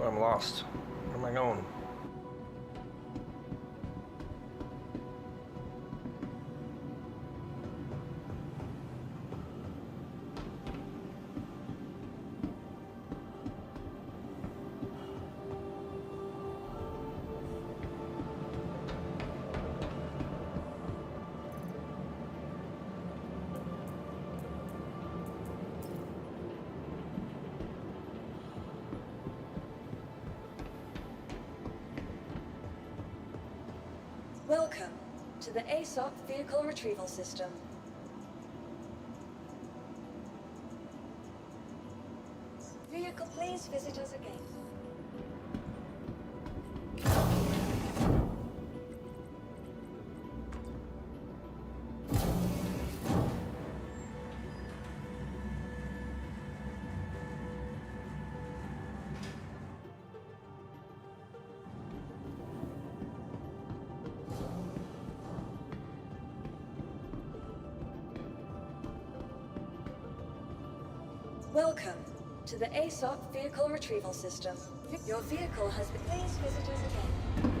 I'm lost. Where am I going? Welcome to the ASOP Vehicle Retrieval System. Vehicle, please visit us again. Welcome to the ASOP Vehicle Retrieval System. Your vehicle has been... Please visit us again.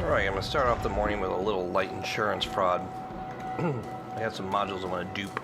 Alright, I'm going to start off the morning with a little light insurance fraud. I got some modules I want to dupe.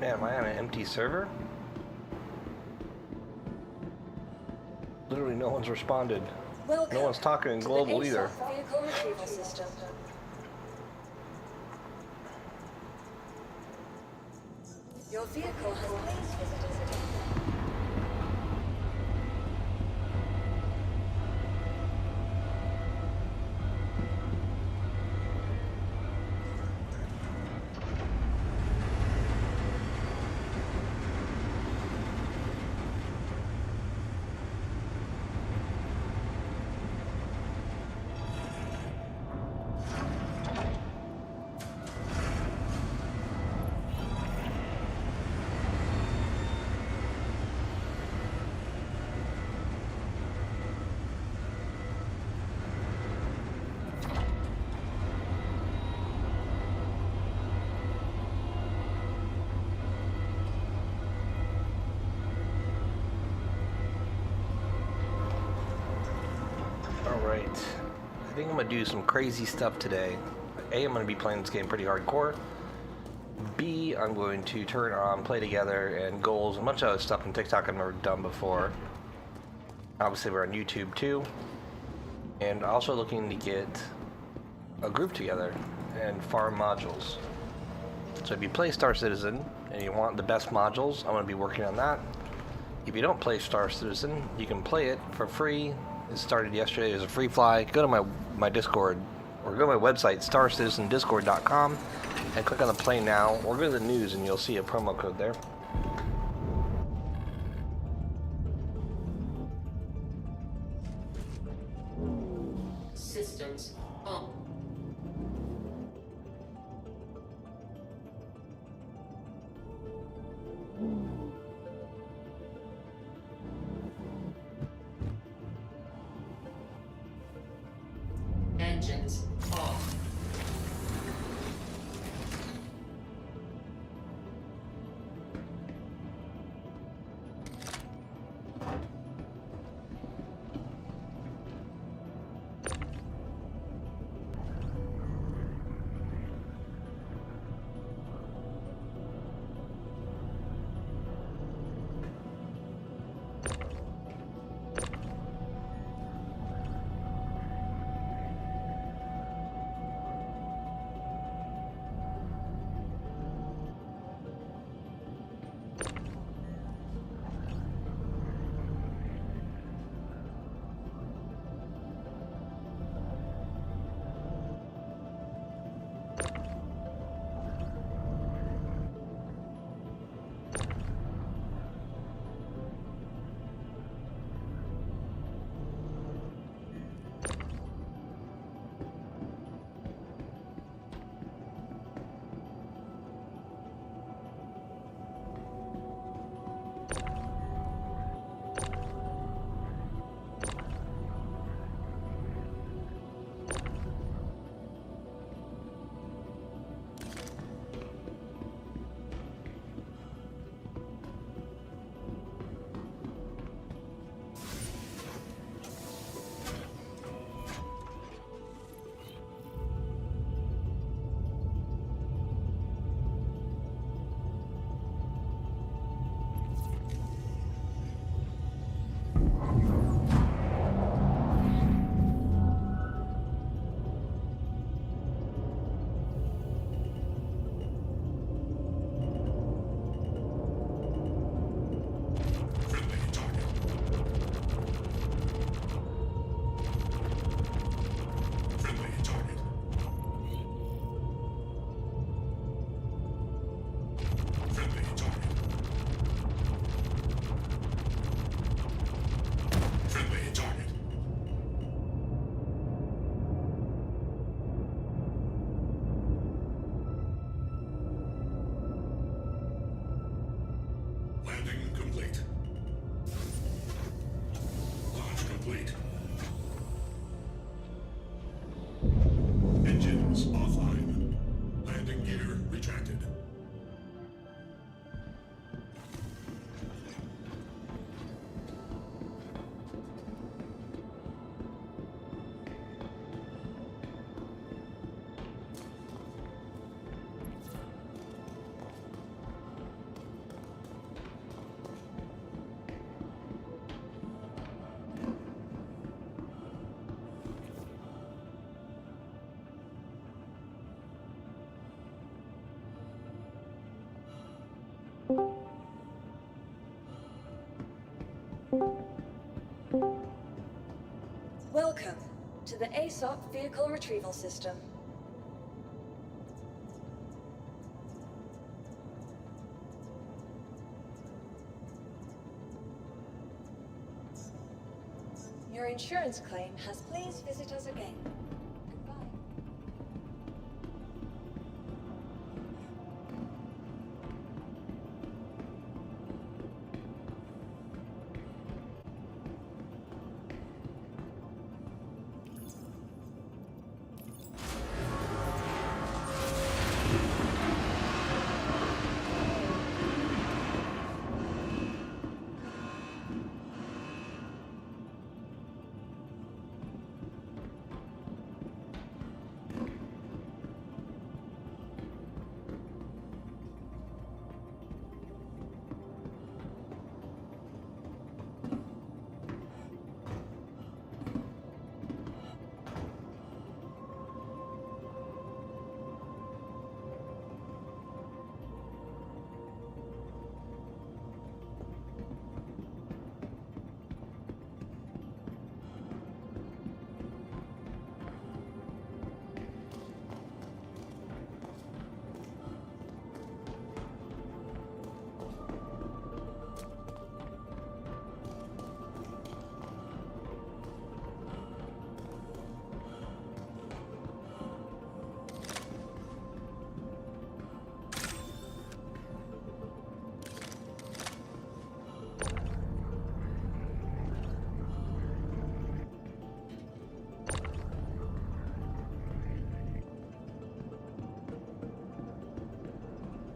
Man, am I on an empty server? Literally no one's responded. Welcome No one's talking in to global the either. ASOP Vehicle Retrieval System. Your vehicle has... Please visit us again. Alright, I think I'm going to do some crazy stuff today. A, I'm going to be playing this game pretty hardcore. B, I'm going to turn on Play Together and goals, a bunch of other stuff on TikTok I've never done before. Obviously we're on YouTube too. and also looking to get a group together and farm modules. So if you play Star Citizen and you want the best modules, I'm going to be working on that. If you don't play Star Citizen, you can play it for free. It started yesterday as a free fly. Go to my Discord, or go to my website, starcitizendiscord.com, and click on the play now, or go to the news and you'll see a promo code there. Systems on. Engines off. Welcome to the ASOP Vehicle Retrieval System. Your insurance claim has please visit us again. Goodbye.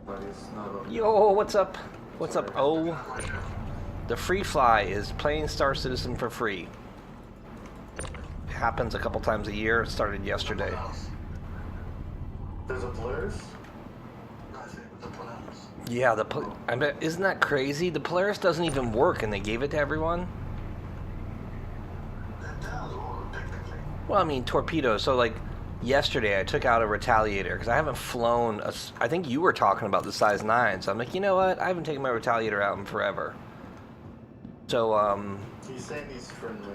but it's not on. Yo, what's up? What's up? Oh, the free fly is playing Star Citizen for free. It happens a couple times a year. It started yesterday. There's a Polaris? Yeah, I bet, isn't that crazy? The Polaris doesn't even work, and they gave it to everyone. Well, I mean, torpedoes. So, like, yesterday I took out a Retaliator because I haven't flown. I think you were talking about the size 9. So I'm like, you know what? I haven't taken my Retaliator out in forever. So, He's saying he's friendly.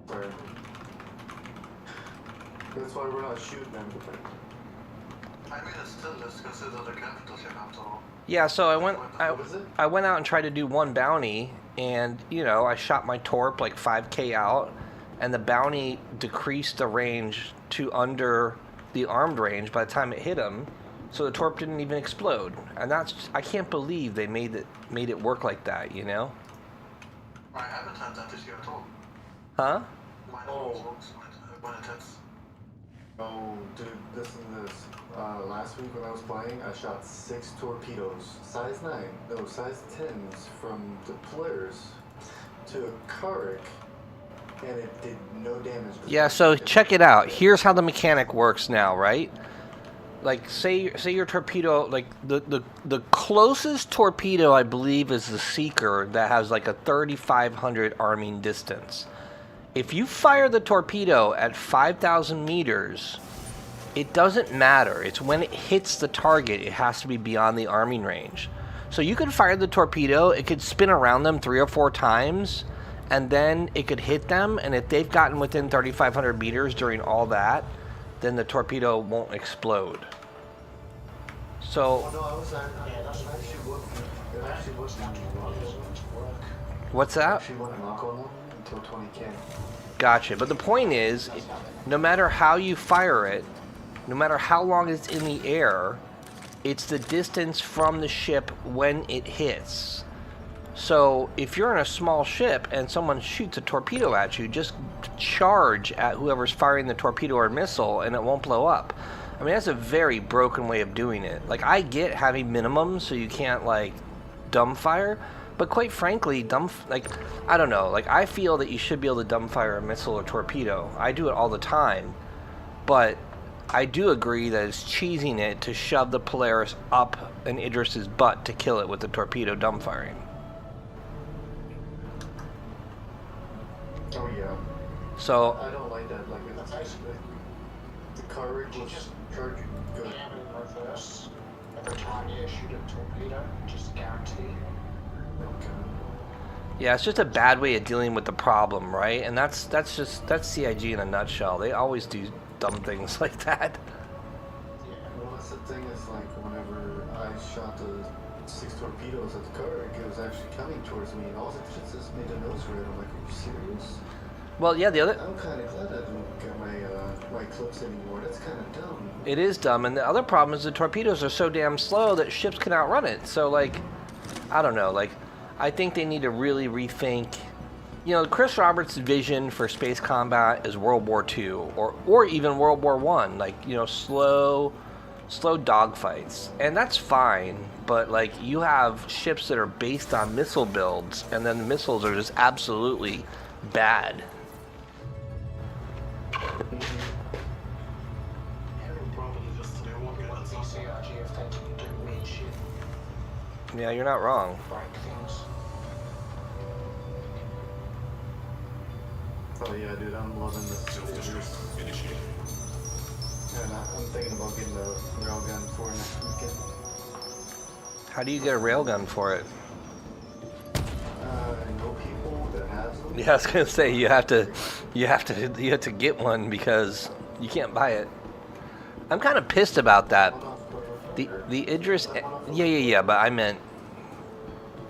Sorry. That's why we're not shooting him. I mean, it's still just considered a capital ship after all. yeah. So What is it? I went out and tried to do one bounty, and you know, I shot my torp like 5K out, and the bounty decreased the range to under the armed range by the time it hit him, so the torp didn't even explode. And I can't believe they made it work like that, you know? I haven't had that issue at all. Huh? Mine always works when it hits. Oh, dude, listen to this. Last week when I was playing, I shot 6 torpedoes, size 10s from the Polaris to a Carrick, and it did no damage. Yeah, so check it out. Here's how the mechanic works now, right? Like, say your torpedo, like, the closest torpedo, I believe, is the Seeker that has, like, a 3,500 arming distance. If you fire the torpedo at 5,000 meters, it doesn't matter. It's when it hits the target, it has to be beyond the arming range. So you could fire the torpedo, it could spin around them 3 or 4 times, and then it could hit them, and if they've gotten within 3,500 meters during all that, then the torpedo won't explode. So, Oh, no, I was actually looking. It actually wasn't what's that? actually wouldn't knock on them until 20K. Gotcha. But the point is, no matter how you fire it, no matter how long it's in the air, it's the distance from the ship when it hits. So if you're in a small ship and someone shoots a torpedo at you, just charge at whoever's firing the torpedo or missile and it won't blow up. I mean, that's a very broken way of doing it. Like, I get having minimums so you can't, like, dumbfire, but quite frankly, I don't know, like, I feel that you should be able to dumbfire a missile or torpedo. I do it all the time, but I do agree that it's cheesing it to shove the Polaris up an Idris's butt to kill it with the torpedo dumbfiring. Oh, yeah. So, I don't like that. Like, it's actually, the Carrick was charging good. Jam in reverse. Every time you shoot a torpedo, just guarantee. Okay. yeah, it's just a bad way of dealing with the problem, right? And that's CIG in a nutshell. They always do dumb things like that. Well, that's the thing is, like, whenever I shot the 6 torpedoes at the Carrick, it was actually coming towards me, and all it just made a nose red. I'm like, are you serious? Well, yeah, the other... I'm kind of glad I don't get my clips anymore. That's kind of dumb. It is dumb, and the other problem is the torpedoes are so damn slow that ships can outrun it. So, like, I don't know, like, I think they need to really rethink. You know, Chris Roberts' vision for space combat is World War II, or even World War I. Like, you know, slow dogfights, and that's fine. But like, you have ships that are based on missile builds, and then the missiles are just absolutely bad. Probably just to do one good at some point. CRG if they didn't do weird shit, Yeah, you're not wrong. break things. Oh yeah, dude, I'm loving this. And I'm thinking about getting a railgun for next weekend. How do you get a railgun for it? I know people that have them. Yeah, I was gonna say you have to get one because you can't buy it. I'm kind of pissed about that. The Idris, yeah, but I meant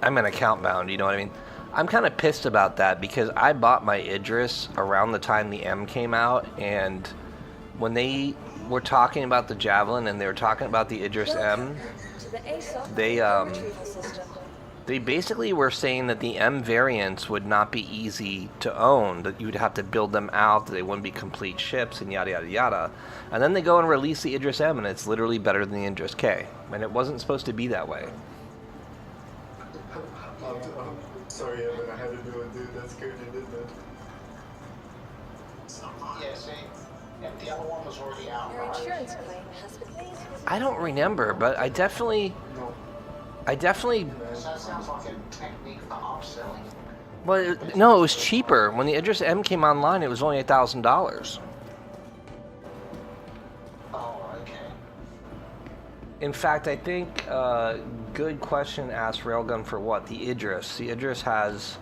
account bound. You know what I mean? I'm kind of pissed about that because I bought my Idris around the time the M came out, and when they were talking about the Javelin and they were talking about the Idris M, To the ASOP they retrieval system. They basically were saying that the M variants would not be easy to own, that you'd have to build them out, that they wouldn't be complete ships, and yada yada yada. And then they go and release the Idris M, and it's literally better than the Idris K. And it wasn't supposed to be that way. Sorry, Evan, I had to do it, dude. That's good you did that. Yeah, see? And the other one was already out, Your right? insurance claim has been please visit. I don't remember, but I definitely... No. So that sounds like a technique for upselling. Well, no, it was cheaper. When the Idris M came online, it was only $1,000. Oh, okay. In fact, I think, good question asked Railgun for what? The Idris. The Idris has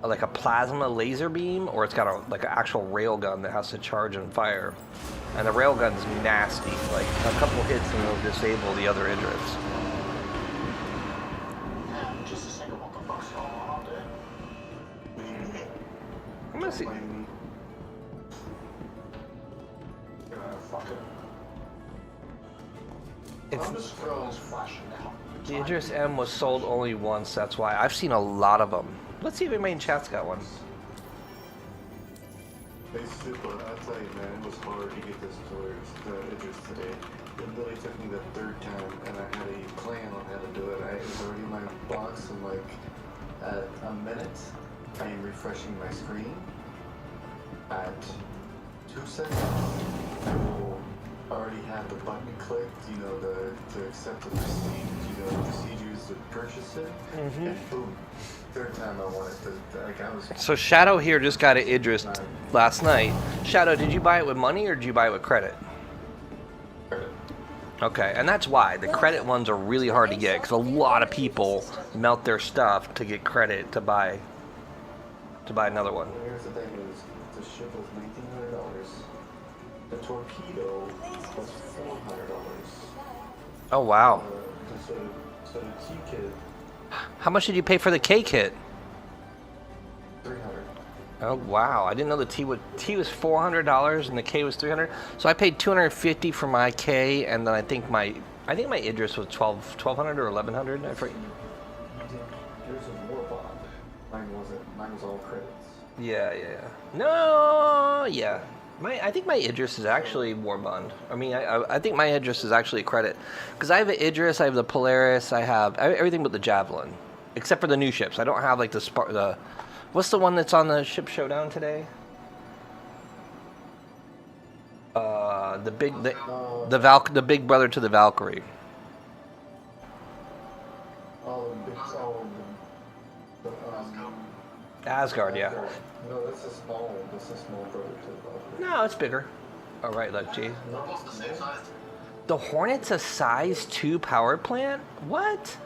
like a plasma laser beam, or it's got a like an actual railgun that has to charge and fire. And the railgun's nasty. Like a couple hits and it'll disable the other Idris. Just a second, what the fuck's going on there? I'm gonna see. Fuck it. It's, I'm just scrolling flashing now. the Idris M was sold only once, that's why. I've seen a lot of them. Let's see if anybody in chat's got one. Hey, Super, I'll tell you, man, it was hard to get this towards the Idris today. It literally took me the third time, and I had a plan on how to do it. It was already in my box, and like, at a minute, I am refreshing my screen. At 2 seconds, I will already have the button clicked, you know, to accept the receipt, you know, the procedures to purchase it, and boom. Third time I wanted to, like, I was... So Shadow here just got an Idris last night. Shadow, did you buy it with money or did you buy it with credit? Credit. Okay, and that's why. The credit ones are really hard to get because a lot of people melt their stuff to get credit to buy another one. Here's the thing is, the ship was $1,900. The torpedo was $400. Oh, wow. So the T kit, How much did you pay for the K kit? $300. Oh, wow. I didn't know the T was $400 and the K was $300. So I paid $250 for my K, and then I think my Idris was $1,200 or $1,100. I forget. Yours was war bond. Mine wasn't. Mine was all credits. Yeah. No, yeah. I think my Idris is actually war bond. I mean, I think my Idris is actually a credit. Because I have an Idris, I have the Polaris, I have everything but the Javelin. Except for the new ships. I don't have like the what's the one that's on the Ship Showdown today? The big brother to the Valkyrie. All the big, Asgard, yeah. No, that's a small brother to the No, it's bigger. All right, look, G. Almost the same size. The Hornet's a size 2 power plant? What?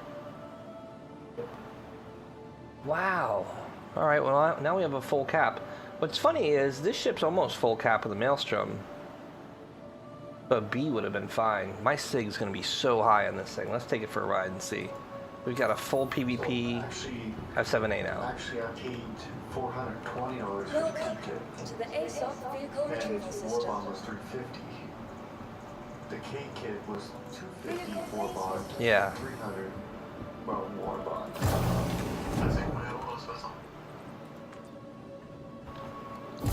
Wow. All right, well, now we have a full cap. What's funny is this ship's almost full cap of the Maelstrom. But B would have been fine. My SIG's going to be so high on this thing. Let's take it for a ride and see. We've got a full PvP. Actually, I have 7A now. I paid $420 for the Welcome T kit. to the ASOP vehicle retrieval And war system. bond was $350. The K kit was $250 war bond. Yeah. $300 war bond. I think my old was better.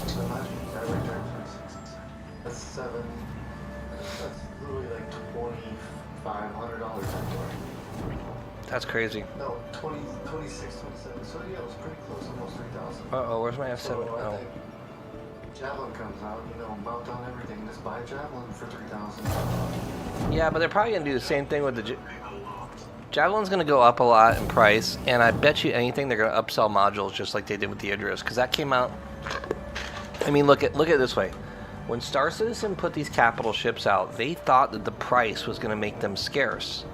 So imagine that right there, 26. That's seven. That's literally like $2,500 for. That's crazy. No, 26, 27. So yeah, it was pretty close, almost 3,000. Uh-oh, where's my F7? So I Oh. think Javelin comes out, you know, mount on everything, just buy Javelin for 3,000. Yeah, but they're probably going to do the same thing with the... Javelin's going to go up a lot in price, and I bet you anything they're going to upsell modules just like they did with the Idris, because that came out... I mean, look at it this way. When Star Citizen put these capital ships out, they thought that the price was going to make them scarce.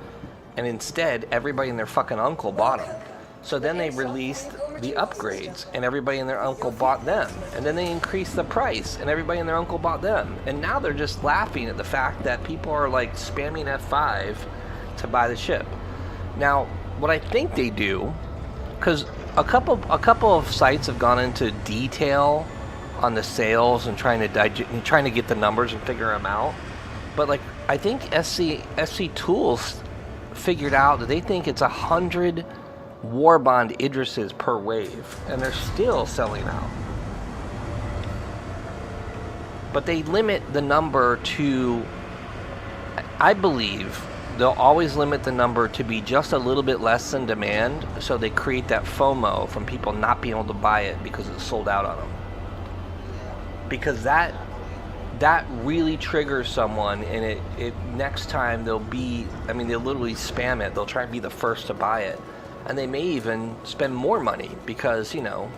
And instead, everybody and their fucking uncle bought them. So then they released the upgrades, and everybody and their uncle bought them. And then they increased the price, and everybody and their uncle bought them. And now they're just laughing at the fact that people are like spamming F5 to buy the ship. Now, what I think they do, because a couple of sites have gone into detail on the sales and trying to get the numbers and figure them out. But like, I think SC Tools figured out that they think it's $100 war bond Idrises per wave, and they're still selling out. But they limit the number to, I believe, they'll always limit the number to be just a little bit less than demand, so they create that FOMO from people not being able to buy it because it's sold out on them. Because that really triggers someone, and it next time they'll be, I mean, they'll literally spam it. They'll try to be the first to buy it. And they may even spend more money because, you know,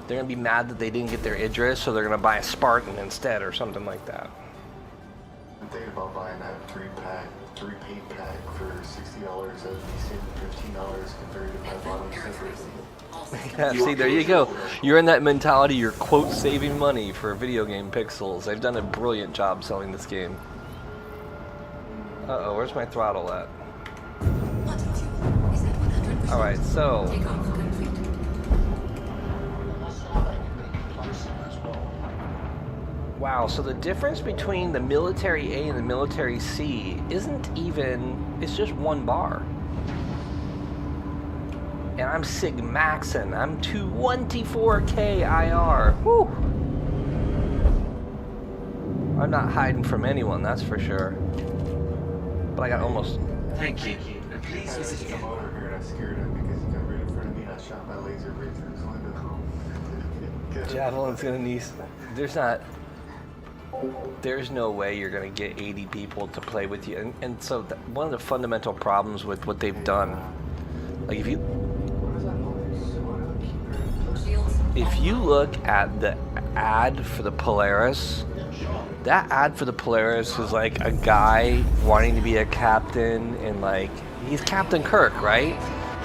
they're going to be mad that they didn't get their Idris, so they're going to buy a Spartan instead or something like that. I'm thinking about buying that 3-paint pack for $60 as we saving $15 compared to my bottom separately. Yeah, see, there you go. You're in that mentality, you're quote saving money for video game pixels. They've done a brilliant job selling this game. Uh-oh, where's my throttle at? Alright, so wow, so the difference between the military A and the military C isn't even, it's just 1 bar. And I'm Sig Maxin. I'm 224K IR. Woo! I'm not hiding from anyone, that's for sure. But I got almost. Thank you. Please I visit just again. come over here and I scared him because he got right in front of me and I shot my laser right through his window. Javelin's gonna need. There's no way you're gonna get 80 people to play with you. And so one of the fundamental problems with what they've done, like if you look at the ad for the Polaris, that ad for the Polaris is like a guy wanting to be a captain, and like he's Captain Kirk, right?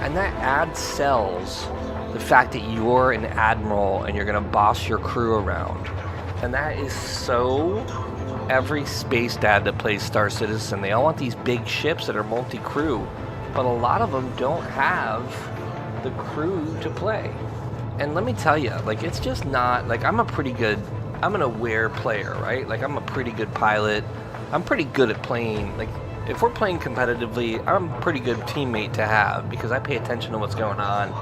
And that ad sells the fact that you're an admiral and you're gonna boss your crew around. And that is so every space dad that plays Star Citizen. They all want these big ships that are multi-crew, but a lot of them don't have the crew to play. And let me tell you, like, it's just not, like, I'm an aware player, right? Like, I'm a pretty good pilot. I'm pretty good at playing, like, if we're playing competitively, I'm a pretty good teammate to have because I pay attention to what's going on.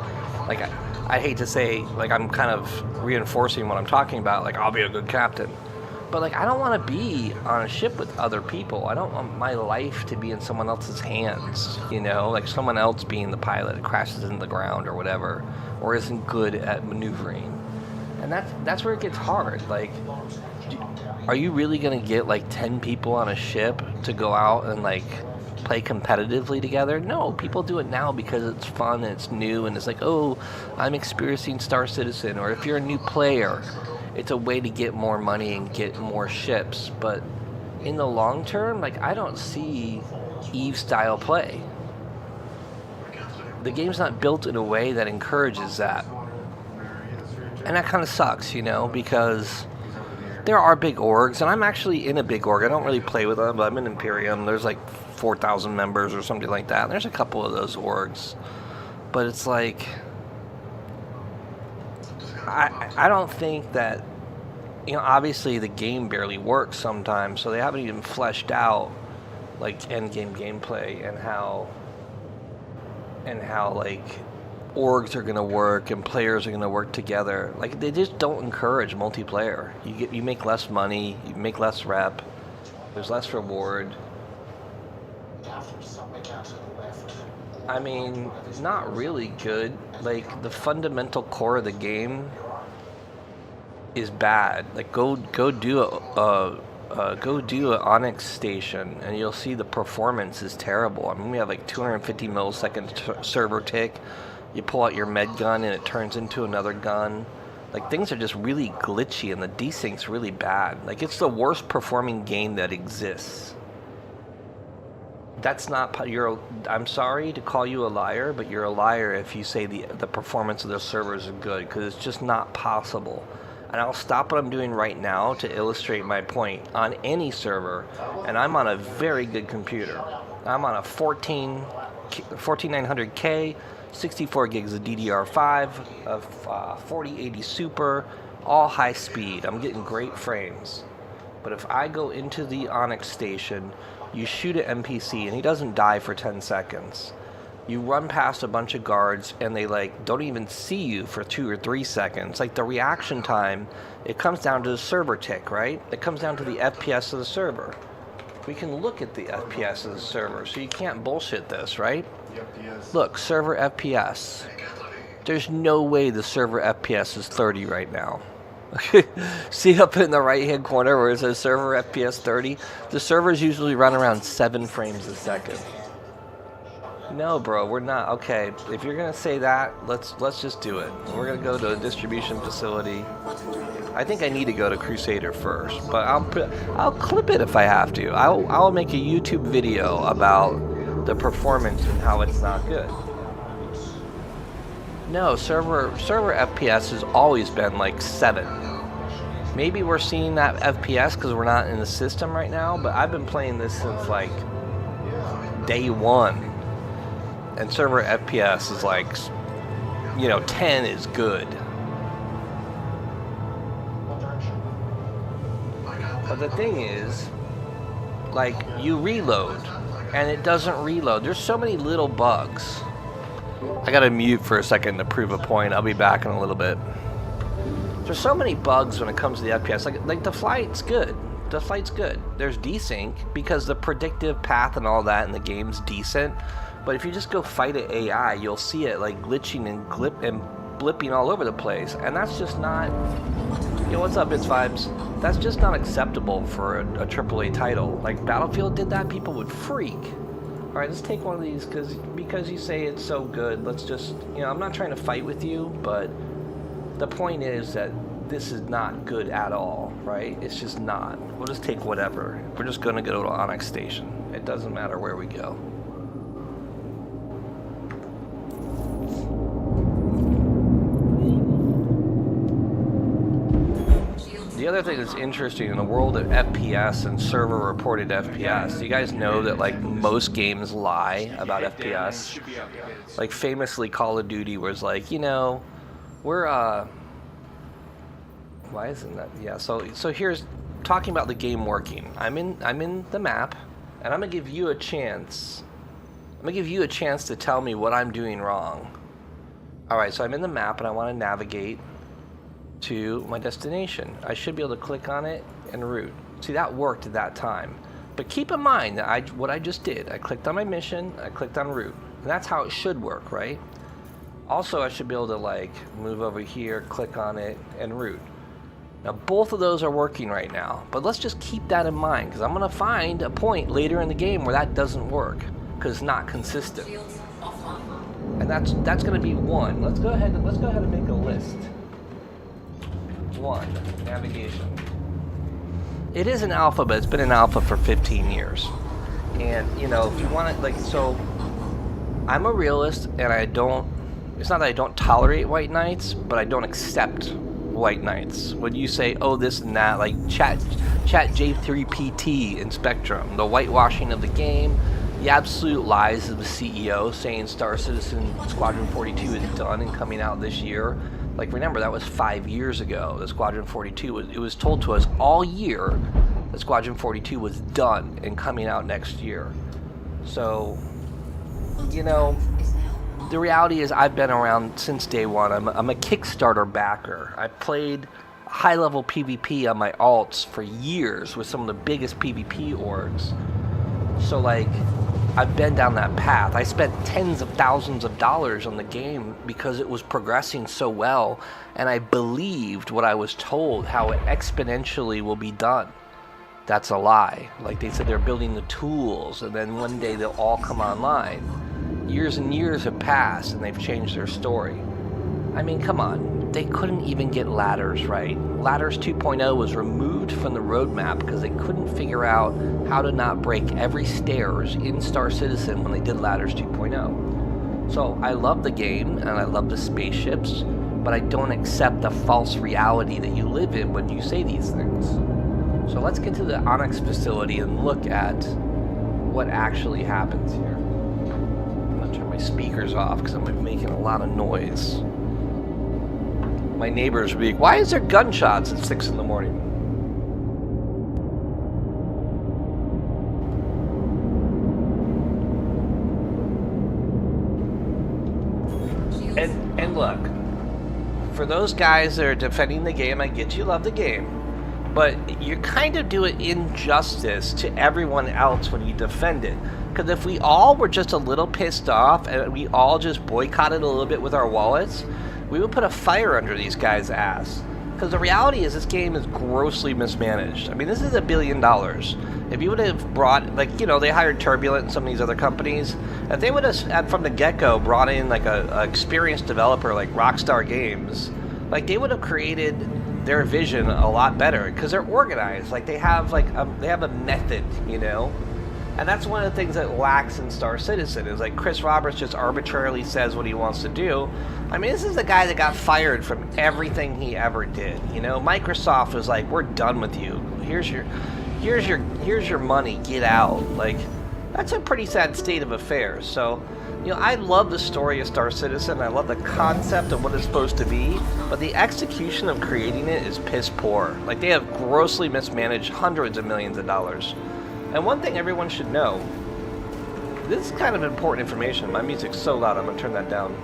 Like, I hate to say, like, I'm kind of reinforcing what I'm talking about, like, I'll be a good captain. But, like, I don't want to be on a ship with other people. I don't want my life to be in someone else's hands, you know? Like, someone else being the pilot that crashes into the ground or whatever, or isn't good at maneuvering. And that's where it gets hard. Like, are you really going to get, like, 10 people on a ship to go out and, like, play competitively together? No, people do it now because it's fun and it's new and it's like, oh, I'm experiencing Star Citizen. Or if you're a new player, it's a way to get more money and get more ships. But in the long term, like, I don't see EVE style play. The game's not built in a way that encourages that. And that kind of sucks, you know, because there are big orgs, and I'm actually in a big org. I don't really play with them, but I'm in Imperium. There's like 4,000 members or something like that. And there's a couple of those orgs. But it's like, I don't think that, you know, obviously the game barely works sometimes, so they haven't even fleshed out, like, end-game gameplay and how like, orgs are going to work and players are going to work together. Like, they just don't encourage multiplayer. You make less money, you make less rep, there's less reward. I mean, not really good. Like, the fundamental core of the game is bad. Like, go do an Onyx station and you'll see the performance is terrible. I mean, we have like 250 millisecond server tick. You pull out your med gun and it turns into another gun. Like, things are just really glitchy and the desync's really bad. Like, it's the worst performing game that exists. That's not, I'm sorry to call you a liar, but you're a liar if you say the performance of the servers is good, because it's just not possible. And I'll stop what I'm doing right now to illustrate my point. On any server, and I'm on a very good computer. I'm on a 14900K, 64 gigs of DDR5, a 4080 Super, all high speed. I'm getting great frames. But if I go into the Onyx station, you shoot an NPC and he doesn't die for 10 seconds. you run past a bunch of guards and they like don't even see you for 2 or 3 seconds. Like the reaction time, it comes down to the server tick, right? It comes down to the FPS of the server. We can look at the FPS of the server, so you can't bullshit this, right? FPS. Look, server FPS. There's no way the server FPS is 30 right now. See up in the right hand corner where it says server FPS 30? The servers usually run around 7 frames a second. No, bro, we're not. Okay, if you're gonna say that, let's just do it. We're gonna go to a distribution facility. I think I need to go to Crusader first, but I'll clip it if I have to. I'll make a YouTube video about the performance and how it's not good. No, server FPS has always been like 7. Maybe we're seeing that FPS because we're not in the system right now, but I've been playing this since like day 1. And server FPS is like, 10 is good. But the thing is, like, you reload, and it doesn't reload. There's so many little bugs. I gotta mute for a second to prove a point. I'll be back in a little bit. There's so many bugs when it comes to the FPS. Like the flight's good. The flight's good. There's desync because the predictive path and all that in the game's decent. But if you just go fight an AI, you'll see it like glitching and blipping all over the place. And that's just not... what's up, It's Vibes? That's just not acceptable for a AAA title. Like, Battlefield did that, people would freak. Alright, let's take one of these, because you say it's so good, let's just... I'm not trying to fight with you, but the point is that this is not good at all, right? It's just not. We'll just take whatever. We're just going to go to Onyx Station. It doesn't matter where we go. The other thing that's interesting in the world of FPS and server reported FPS, you guys know that like most games lie about FPS. Like famously Call of Duty was like, we're why isn't that? Yeah, so here's talking about the game working. I'm in the map and I'm going to give you a chance. I'm going to give you a chance to tell me what I'm doing wrong. All right, so I'm in the map and I want to navigate to my destination. I should be able to click on it and route. See, that worked at that time. But keep in mind that what I just did, I clicked on my mission, I clicked on route. And that's how it should work, right? Also, I should be able to like move over here, click on it, and route. Now, both of those are working right now, but let's just keep that in mind because I'm gonna find a point later in the game where that doesn't work because it's not consistent. And that's gonna be 1. Let's go ahead and make a list. 1, navigation. It is an alpha, but it's been an alpha for 15 years. And, if you want it, so I'm a realist and it's not that I don't tolerate white knights, but I don't accept white knights. When you say, oh, this and that, like chat J3PT in Spectrum, the whitewashing of the game, the absolute lies of the CEO saying Star Citizen Squadron 42 is done and coming out this year. Like, remember, that was 5 years ago. The Squadron 42 it was told to us all year that Squadron 42 was done and coming out next year. So, the reality is I've been around since day 1. I'm a Kickstarter backer. I played high-level PvP on my alts for years with some of the biggest PvP orgs. So, like, I've been down that path. I spent tens of thousands of dollars on the game because it was progressing so well, and I believed what I was told, how it exponentially will be done. That's a lie. Like, they said they're building the tools, and then one day they'll all come online. Years and years have passed, and they've changed their story. I mean, come on. They couldn't even get ladders right. Ladders 2.0 was removed from the roadmap because they couldn't figure out how to not break every stairs in Star Citizen when they did Ladders 2.0. So I love the game and I love the spaceships, but I don't accept the false reality that you live in when you say these things. So let's get to the Onyx facility and look at what actually happens here. I'm gonna turn my speakers off because I'm making a lot of noise. My neighbors would be like, why is there gunshots at 6 in the morning? for those guys that are defending the game, I get you love the game, but you kind of do it injustice to everyone else when you defend it. Because if we all were just a little pissed off and we all just boycotted a little bit with our wallets, we would put a fire under these guys' ass. Because the reality is this game is grossly mismanaged. I mean, this is $1 billion. If you would have brought, like, you know, they hired Turbulent and some of these other companies, if they would have, from the get-go, brought in, like, a experienced developer like Rockstar Games, like, they would have created their vision a lot better. Because they're organized. Like, they have, like, they have a method, you know? And that's one of the things that lacks in Star Citizen, is like Chris Roberts just arbitrarily says what he wants to do. I mean, this is the guy that got fired from everything he ever did. You know, Microsoft was like, we're done with you. Here's your money, get out. Like, that's a pretty sad state of affairs. So, you know, I love the story of Star Citizen. I love the concept of what it's supposed to be, but the execution of creating it is piss poor. Like, they have grossly mismanaged hundreds of millions of dollars. And one thing everyone should know, this is kind of important information. My music's so loud, I'm going to turn that down.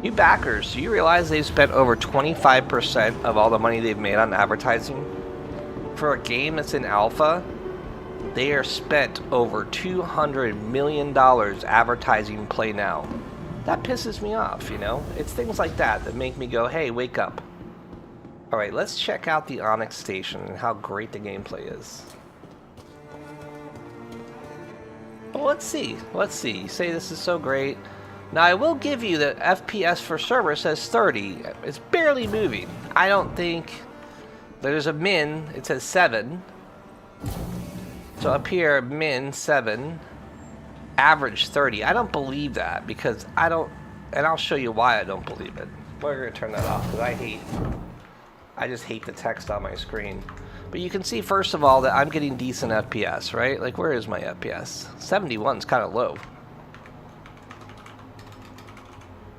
You backers, do you realize they've spent over 25% of all the money they've made on advertising? For a game that's in alpha, they are spent over $200 million advertising Play Now. That pisses me off, you know? It's things like that that make me go, hey, wake up. Alright, let's check out the Onyx Station and how great the gameplay is. Well, let's see. Let's see. You say this is so great. Now, I will give you that FPS for server says 30. It's barely moving. I don't think... There's a min. It says 7. So up here, min 7. Average 30. I don't believe that because I don't... And I'll show you why I don't believe it. We're going to turn that off because I just hate the text on my screen. But you can see, first of all, that I'm getting decent FPS, right? Like, where is my FPS? 71's kind of low.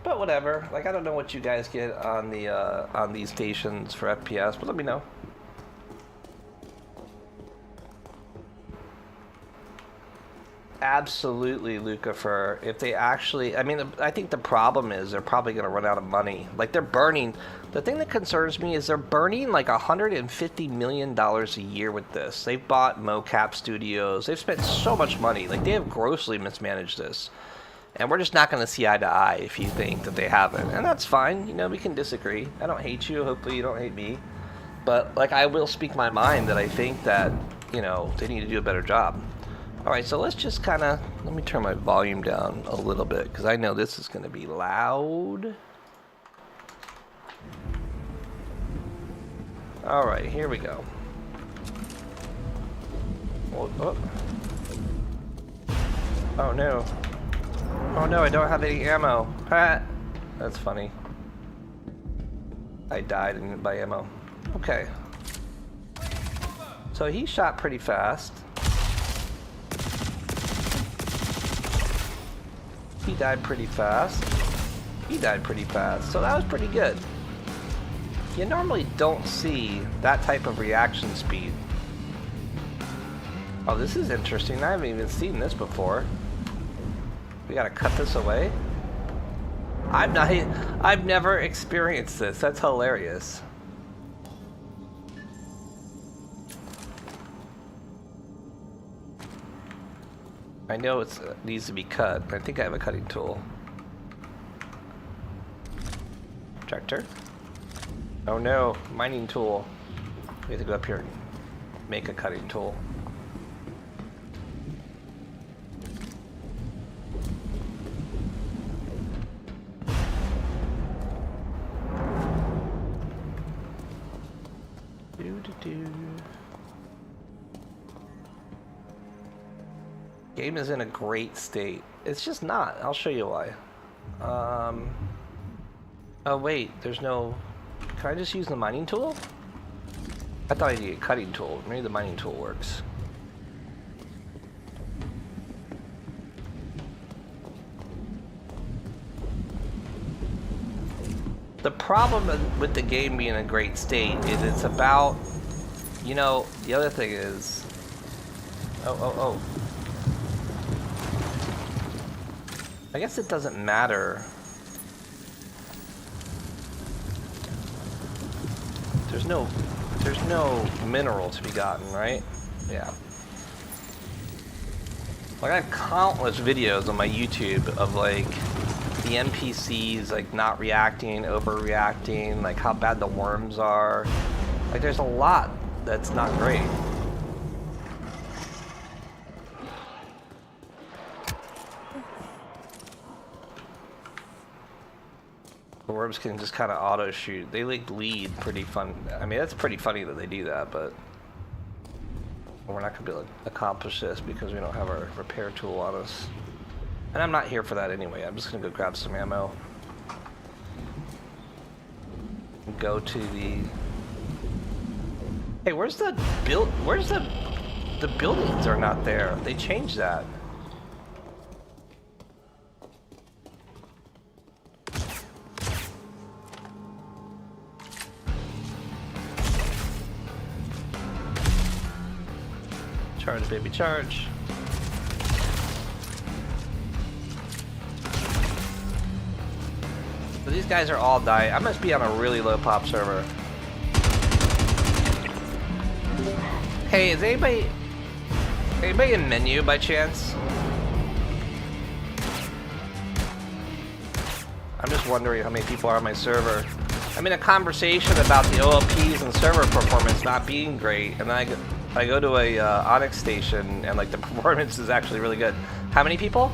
But whatever. Like, I don't know what you guys get on the on these stations for FPS, but let me know. Absolutely, Lucifer. If they actually... I mean, I think the problem is they're probably going to run out of money. Like, they're burning... The thing that concerns me is they're burning like $150 million a year with this. They've bought mocap studios. They've spent so much money. Like, they have grossly mismanaged this. And we're just not going to see eye to eye if you think that they haven't. And that's fine. You know, we can disagree. I don't hate you. Hopefully you don't hate me. But, like, I will speak my mind that I think that, you know, they need to do a better job. Alright, so let's just kind of... Let me turn my volume down a little bit, because I know this is going to be loud. Alright, here we go. Oh no. Oh no, I don't have any ammo. Ha! That's funny. I died and didn't buy ammo. Okay. So he shot pretty fast. He died pretty fast. He died pretty fast. So that was pretty good. You normally don't see that type of reaction speed. Oh, this is interesting. I haven't even seen this before. We gotta cut this away. I've never experienced this. That's hilarious. I know it needs to be cut. I think I have a cutting tool. Tractor. Oh no, mining tool. We have to go up here and make a cutting tool. Game is in a great state. It's just not. I'll show you why. Oh wait, there's no... Can I just use the mining tool? I thought I needed a cutting tool. Maybe the mining tool works. The problem with the game being in a great state is it's about... You know, the other thing is... Oh. I guess it doesn't matter There's no mineral to be gotten, right? Yeah. I got countless videos on my YouTube of like the NPCs like not reacting, overreacting, like how bad the worms are. Like there's a lot that's not great. The worms can just kind of auto shoot. They like lead pretty fun. I mean, that's pretty funny that they do that, but we're not gonna be able to accomplish this because we don't have our repair tool on us. And I'm not here for that anyway. I'm just gonna go grab some ammo. Go to the... Hey, where's the build? Where's the buildings are not there? They changed that. Charge, baby, charge. So these guys are all dying. I must be on a really low pop server. Hey, is anybody in menu by chance? I'm just wondering how many people are on my server. I'm in a conversation about the OLPs and server performance not being great, and I go to a Onyx station, and like the performance is actually really good. How many people?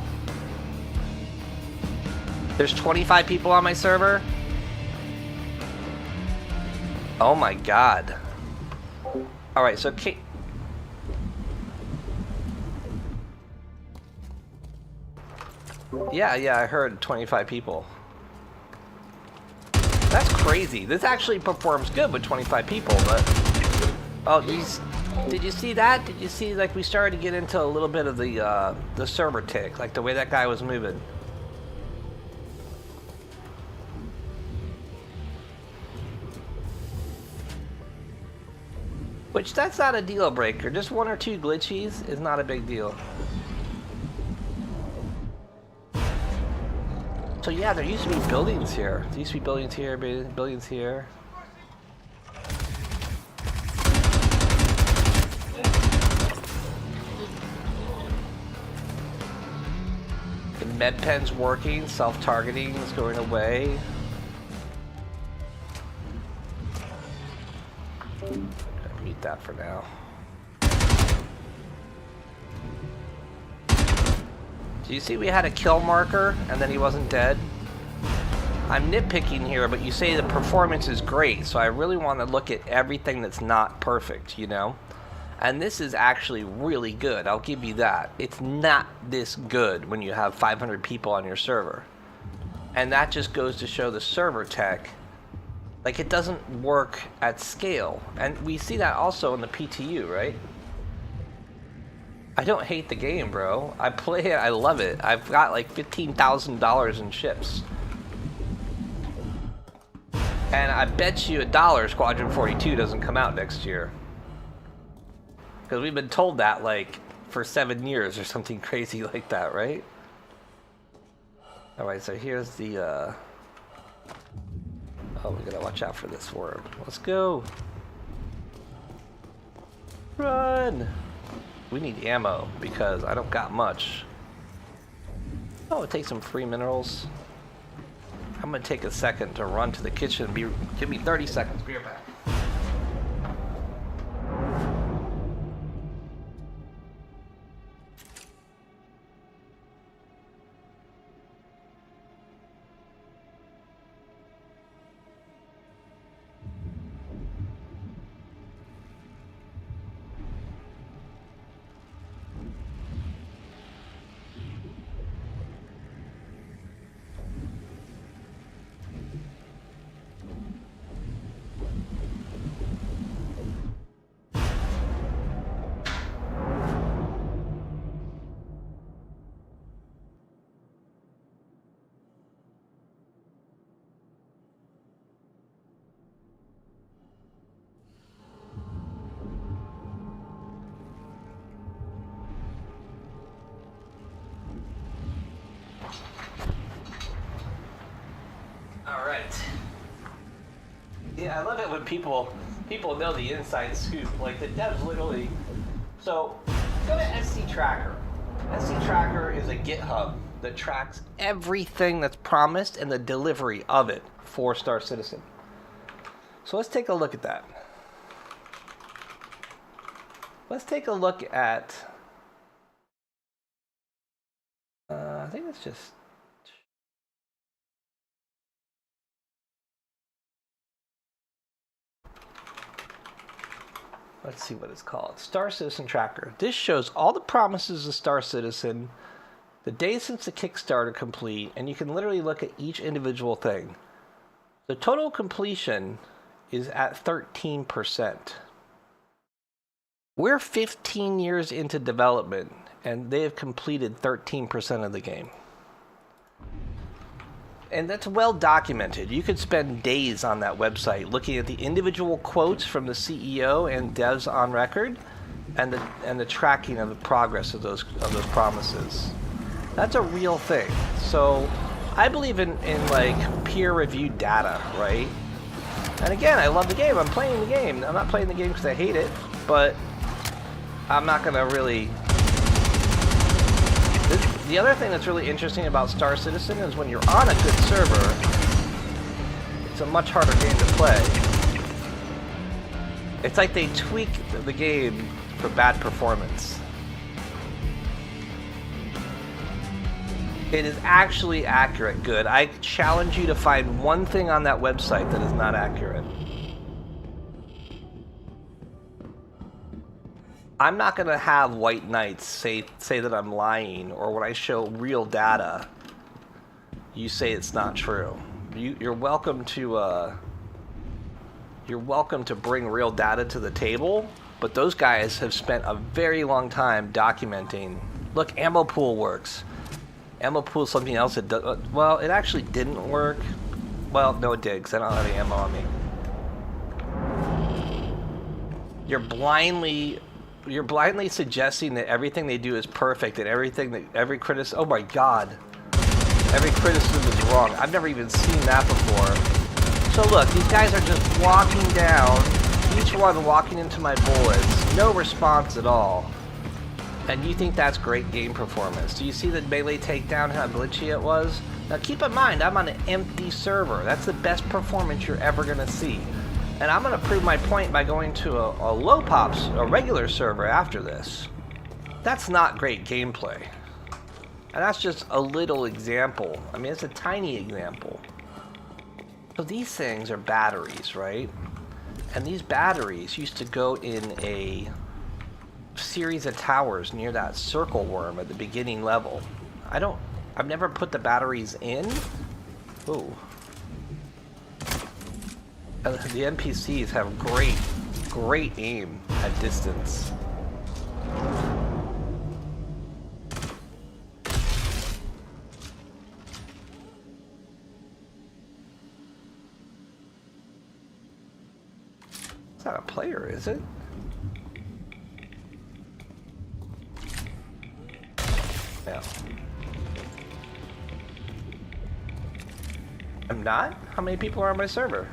There's 25 people on my server? Oh my god. Alright, so yeah, I heard 25 people. That's crazy. This actually performs good with 25 people, but... Oh, did you see that? Did you see, like, we started to get into a little bit of the server tick, like the way that guy was moving. Which, that's not a deal breaker. Just one or two glitchies is not a big deal. So yeah, there used to be buildings here. There used to be buildings here, buildings here. The med pen's working, self-targeting is going away. Mute that for now. Do you see we had a kill marker and then he wasn't dead? I'm nitpicking here, but you say the performance is great, so I really want to look at everything that's not perfect, you know? And this is actually really good, I'll give you that. It's not this good when you have 500 people on your server. And that just goes to show the server tech, like it doesn't work at scale. And we see that also in the PTU, right? I don't hate the game, bro. I play it, I love it. I've got like $15,000 in ships. And I bet you $1 Squadron 42 doesn't come out next year. Because we've been told that like for 7 years or something crazy like that, right? Alright, so here's the oh, we gotta watch out for this worm. Let's go. Run! We need ammo because I don't got much. Oh, it takes some free minerals. I'm gonna take a second to run to the kitchen. Give me 30 seconds. Be right back. Yeah, I love it when people people know the inside scoop. Like the devs literally. So go to SC Tracker. SC Tracker is a GitHub that tracks everything that's promised and the delivery of it for Star Citizen. So let's take a look at that. Let's take a look at. I think it's just. Let's see what it's called. Star Citizen Tracker. This shows all the promises of Star Citizen, the days since the Kickstarter complete, and you can literally look at each individual thing. The total completion is at 13%. We're 15 years into development, and they have completed 13% of the game. And that's well documented. You could spend days on that website looking at the individual quotes from the CEO and devs on record, and the tracking of the progress of those promises. That's a real thing. So I believe in like peer-reviewed data, right? And again, I love the game. I'm playing the game. I'm not playing the game because I hate it, but I'm not gonna really. The other thing that's really interesting about Star Citizen is when you're on a good server, it's a much harder game to play. It's like they tweak the game for bad performance. It is actually accurate good. I challenge you to find one thing on that website that is not accurate. I'm not going to have white knights say that I'm lying, or when I show real data, you say it's not true. You're welcome to bring real data to the table, but those guys have spent a very long time documenting. Look, ammo pool works. Ammo pool is something else that does. Well, it actually didn't work. Well, no, it did, because I don't have any ammo on me. You're blindly suggesting that everything they do is perfect and every criticism. Oh my God, every criticism is wrong. I've never even seen that before. So look, these guys are just walking down, each one walking into my bullets, no response at all. And you think that's great game performance? Do you see the melee takedown, how glitchy it was? Now keep in mind, I'm on an empty server. That's the best performance you're ever gonna see. And I'm going to prove my point by going to a low pops, a regular server after this. That's not great gameplay. And that's just a little example. I mean, it's a tiny example. So these things are batteries, right? And these batteries used to go in a series of towers near that circle worm at the beginning level. I've never put the batteries in. Ooh. The NPCs have great aim at distance. It's not a player, is it? No. I'm not? How many people are on my server?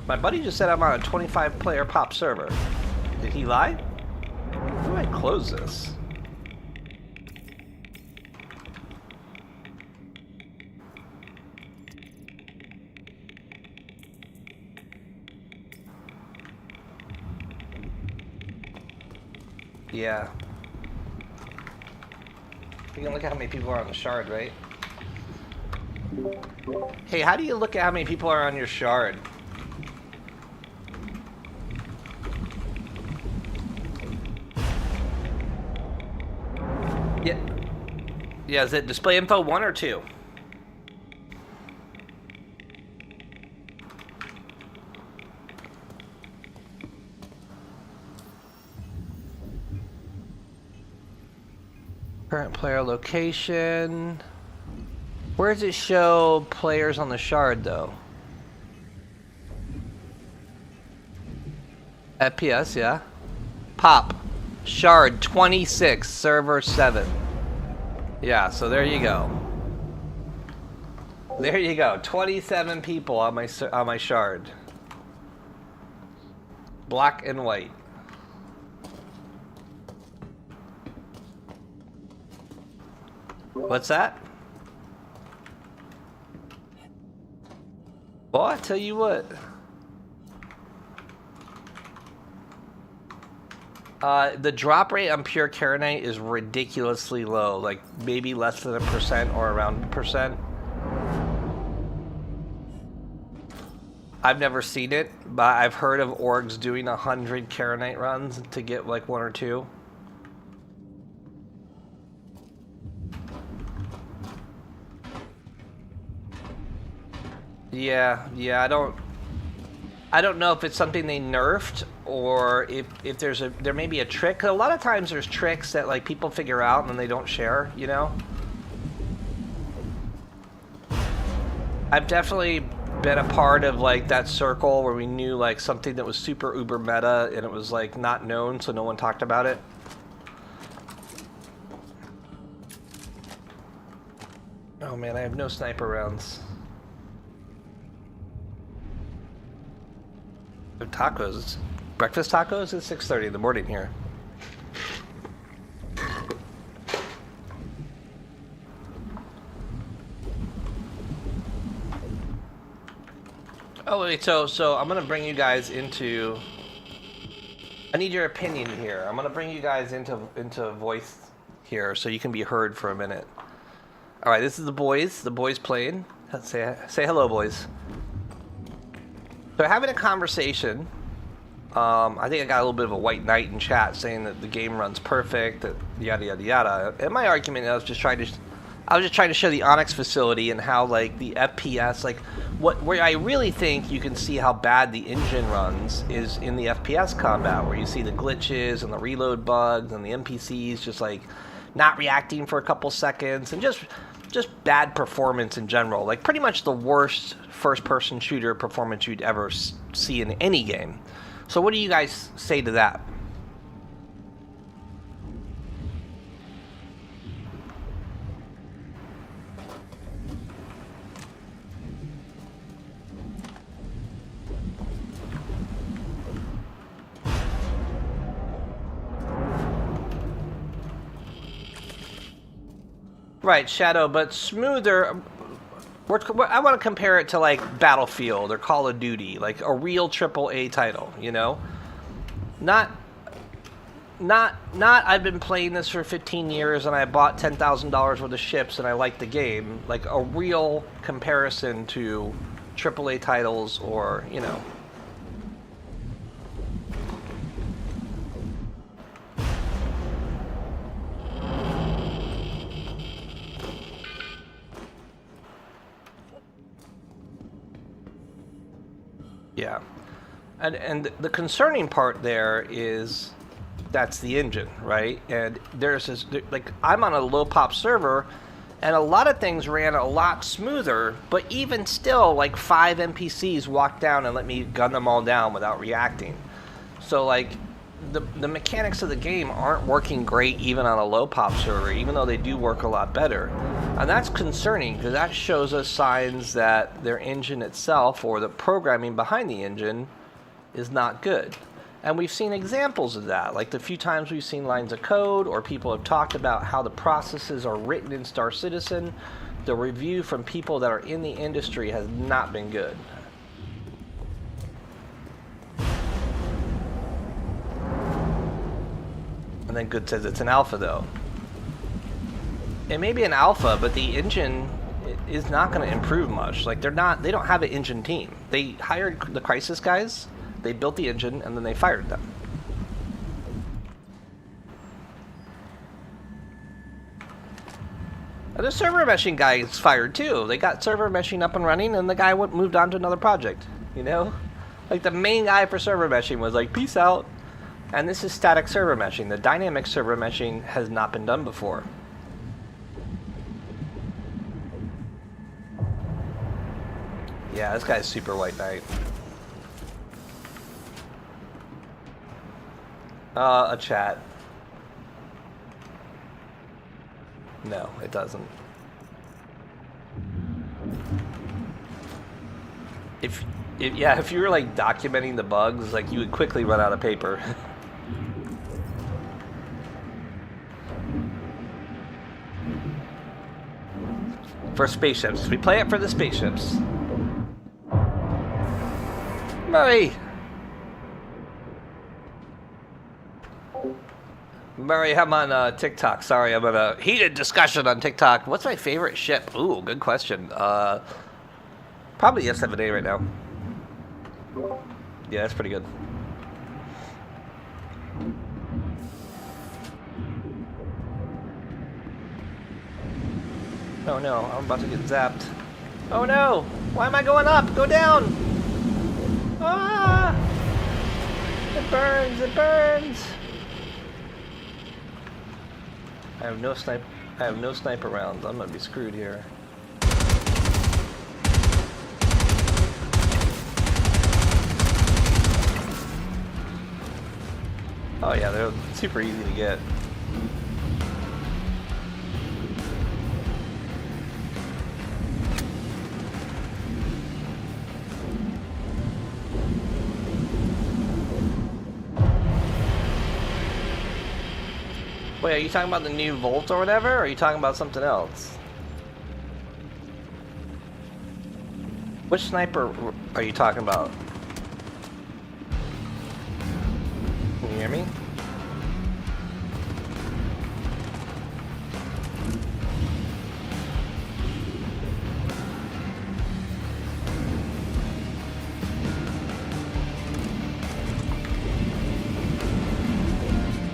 My buddy just said I'm on a 25-player pop server. Did he lie? How do I close this? Yeah. You can look at how many people are on the shard, right? Hey, how do you look at how many people are on your shard? Yeah, is it display info 1 or 2? Current player location. Where does it show players on the shard though? FPS, yeah. Pop. Shard 26, server 7. Yeah, so there you go. There you go. 27 people on my shard. Black and white. What's that? Well, I tell you what. The drop rate on pure Karenite is ridiculously low, like maybe less than 1% or around 1%. I've never seen it, but I've heard of orgs doing 100 Karenite runs to get like 1 or 2. Yeah, I don't know if it's something they nerfed or if there may be a trick. A lot of times there's tricks that like people figure out and then they don't share, you know? I've definitely been a part of like that circle where we knew like something that was super uber meta and it was like not known, so no one talked about it. Oh man, I have no sniper rounds. Tacos. Breakfast tacos at 6:30 in the morning here. Oh wait, so I'm gonna bring you guys into. I need your opinion here. I'm gonna bring you guys into voice here, so you can be heard for a minute. All right, this is the boys. The boys playing. Say hello, boys. So having a conversation, I think I got a little bit of a white knight in chat saying that the game runs perfect, that yada yada yada. And my argument, I was just trying to show the Onyx facility and how like the FPS, like where I really think you can see how bad the engine runs is in the FPS combat, where you see the glitches and the reload bugs and the NPCs just like not reacting for a couple seconds and just bad performance in general. Like pretty much the worst first-person shooter performance you'd ever see in any game. So what do you guys say to that? Right, Shadow, but smoother. I want to compare it to like Battlefield or Call of Duty, like a real AAA title, you know? Not I've been playing this for 15 years and I bought $10,000 worth of ships and I like the game. Like a real comparison to AAA titles or, you know. Yeah, and the concerning part there is that's the engine, right? And there's this, like, I'm on a low pop server and a lot of things ran a lot smoother, but even still, like 5 NPCs walked down and let me gun them all down without reacting. So like the mechanics of the game aren't working great even on a low pop server, even though they do work a lot better. And that's concerning because that shows us signs that their engine itself or the programming behind the engine is not good. And we've seen examples of that, like the few times we've seen lines of code or people have talked about how the processes are written in Star Citizen. The review from people that are in the industry has not been good. And then Good says it's an alpha though. It may be an alpha, but the engine is not going to improve much. Like they don't have an engine team. They hired the Crisis guys, they built the engine, and then they fired them. And the server meshing guy is fired too. They got server meshing up and running, and the guy moved on to another project. You know? Like the main guy for server meshing was like, peace out. And this is static server meshing. The dynamic server meshing has not been done before. Yeah, this guy's super white knight. A chat. No, it doesn't. If you were like documenting the bugs, like you would quickly run out of paper. For spaceships. We play it for the spaceships. Murray! Murray, I'm on TikTok. Sorry, I'm in a heated discussion on TikTok. What's my favorite ship? Ooh, good question. Probably S7A right now. Yeah, that's pretty good. Oh no, I'm about to get zapped. Oh no! Why am I going up? Go down! Ah! It burns! It burns! I have no sniper rounds. I'm gonna be screwed here. Oh yeah, they're super easy to get. Wait, are you talking about the new Volt or whatever, or are you talking about something else? Which sniper are you talking about? Can you hear me?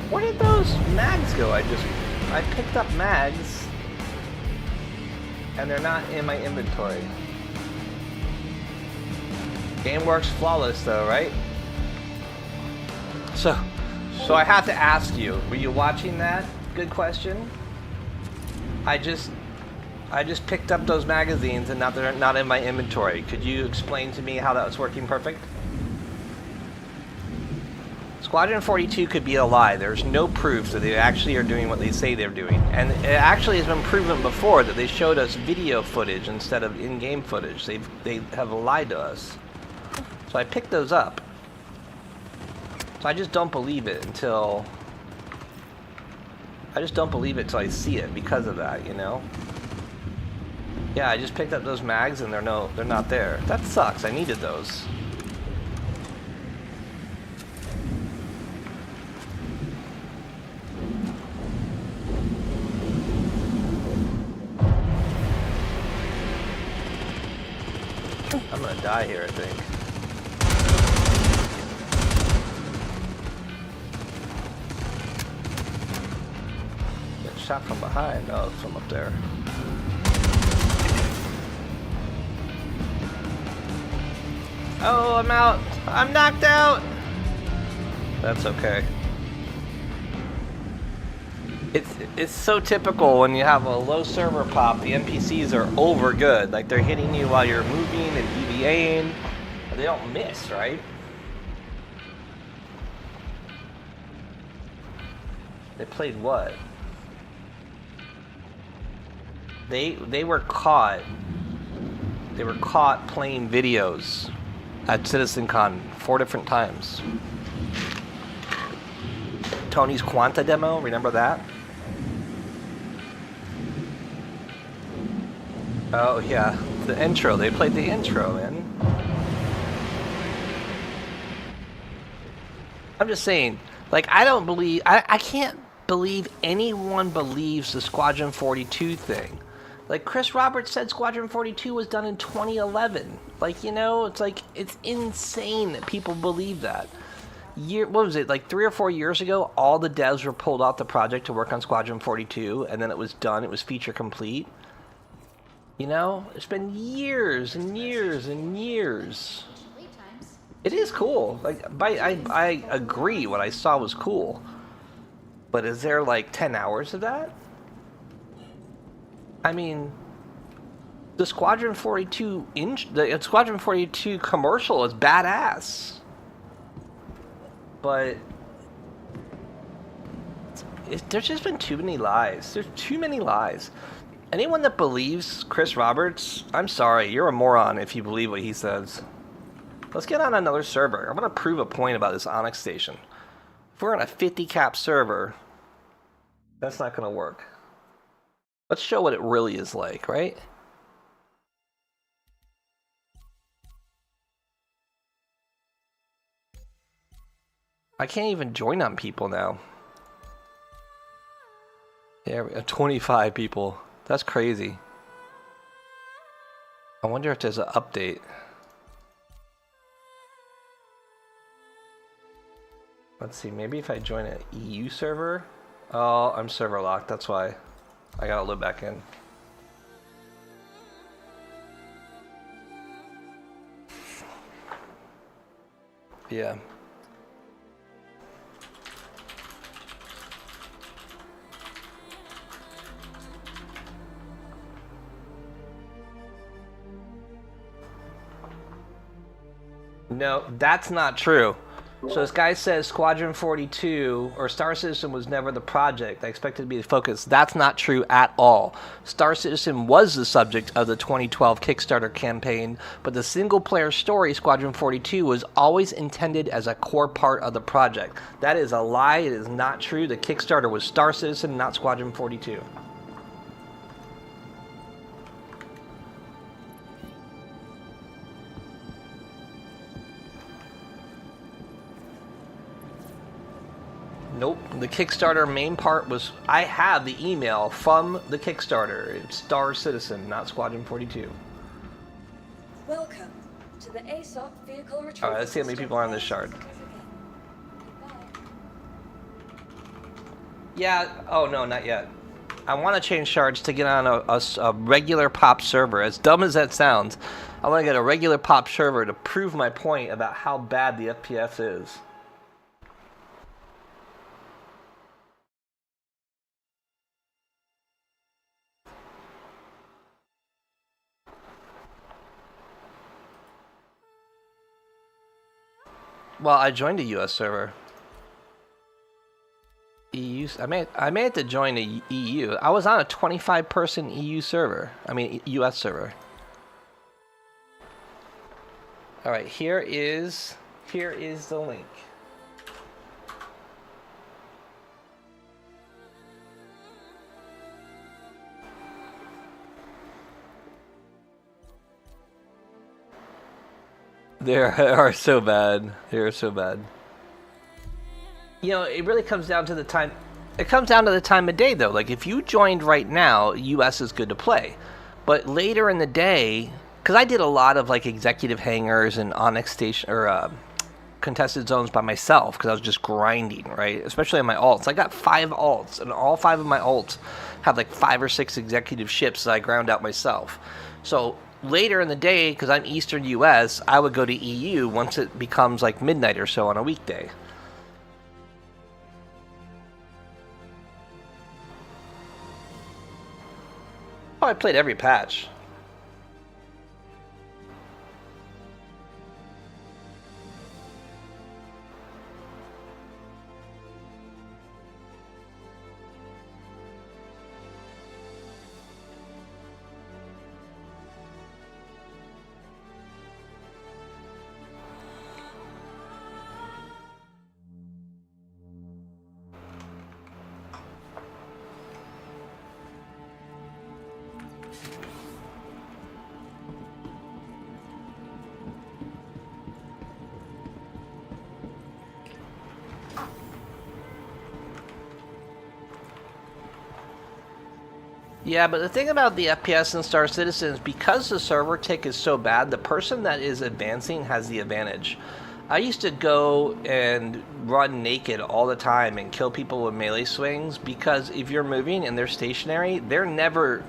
Where did those mags go? I picked up mags and they're not in my inventory. Game works flawless though, right? So I have to ask you, were you watching that? Good question. I just picked up those magazines and now they're not in my inventory. Could you explain to me how that was working perfect? Squadron 42 could be a lie. There's no proof that they actually are doing what they say they're doing. And it actually has been proven before that they showed us video footage instead of in-game footage. They have lied to us. So I picked those up. So I just don't believe it until I see it because of that, you know? Yeah, I just picked up those mags and they're not there. That sucks. I needed those. I'm gonna die here, I think. Get shot from behind. Oh, it's from up there. Oh, I'm out. I'm knocked out. That's okay. It's so typical when you have a low server pop, the NPCs are over good. Like they're hitting you while you're moving and EVAing. They don't miss, right? They played what? They were caught. They were caught playing videos at CitizenCon 4 different times. Tony's Quanta demo, remember that? Oh yeah, the intro. They played the intro, man. I'm just saying, like, I can't believe anyone believes the Squadron 42 thing. Like, Chris Roberts said Squadron 42 was done in 2011. Like, you know, it's like, it's insane that people believe that. What was it, like 3 or 4 years ago, all the devs were pulled off the project to work on Squadron 42, and then it was done, it was feature complete. You know, it's been years and years and years. It is cool. Like, I agree. What I saw was cool. But is there like 10 hours of that? I mean, the Squadron 42 the Squadron 42 commercial is badass. But there's just been too many lies. There's too many lies. Anyone that believes Chris Roberts, I'm sorry, you're a moron if you believe what he says. Let's get on another server. I'm gonna prove a point about this Onyx station. If we're on a 50 cap server, that's not gonna work. Let's show what it really is like, right? I can't even join on people now. Yeah, we have 25 people. That's crazy. I wonder if there's an update. Let's see, maybe if I join an EU server. Oh, I'm server locked, that's why. I gotta load back in. Yeah. No, that's not true. So this guy says Squadron 42 or Star Citizen was never the project. I expected it to be the focus. That's not true at all. Star Citizen was the subject of the 2012 Kickstarter campaign, but the single-player story, Squadron 42, was always intended as a core part of the project. That is a lie. It is not true. The Kickstarter was Star Citizen, not Squadron 42. Nope, the Kickstarter main part was, I have the email from the Kickstarter. It's Star Citizen, not Squadron 42. Welcome to the ASOP vehicle retrieval. Alright, let's see how many people are on this shard. Yeah, oh no, not yet. I want to change shards to get on a regular pop server. As dumb as that sounds, I want to get a regular pop server to prove my point about how bad the FPS is. Well, I joined a US server. EU. I may have to join a EU. I was on a 25-person EU server. I mean, US server. All right, here is the link. They are so bad. They are so bad. You know, it really comes down to the time. It comes down to the time of day, though. Like, if you joined right now, US is good to play. But later in the day, because I did a lot of like executive hangars and Onyx station or contested zones by myself, because I was just grinding, right? Especially on my alts. I got 5 alts, and all 5 of my alts have like 5 or 6 executive ships that I ground out myself. So later in the day, because I'm Eastern US, I would go to EU once it becomes like midnight or so on a weekday. Oh, I played every patch. Yeah, but the thing about the FPS in Star Citizen is because the server tick is so bad, the person that is advancing has the advantage. I used to go and run naked all the time and kill people with melee swings because if you're moving and they're stationary, they're never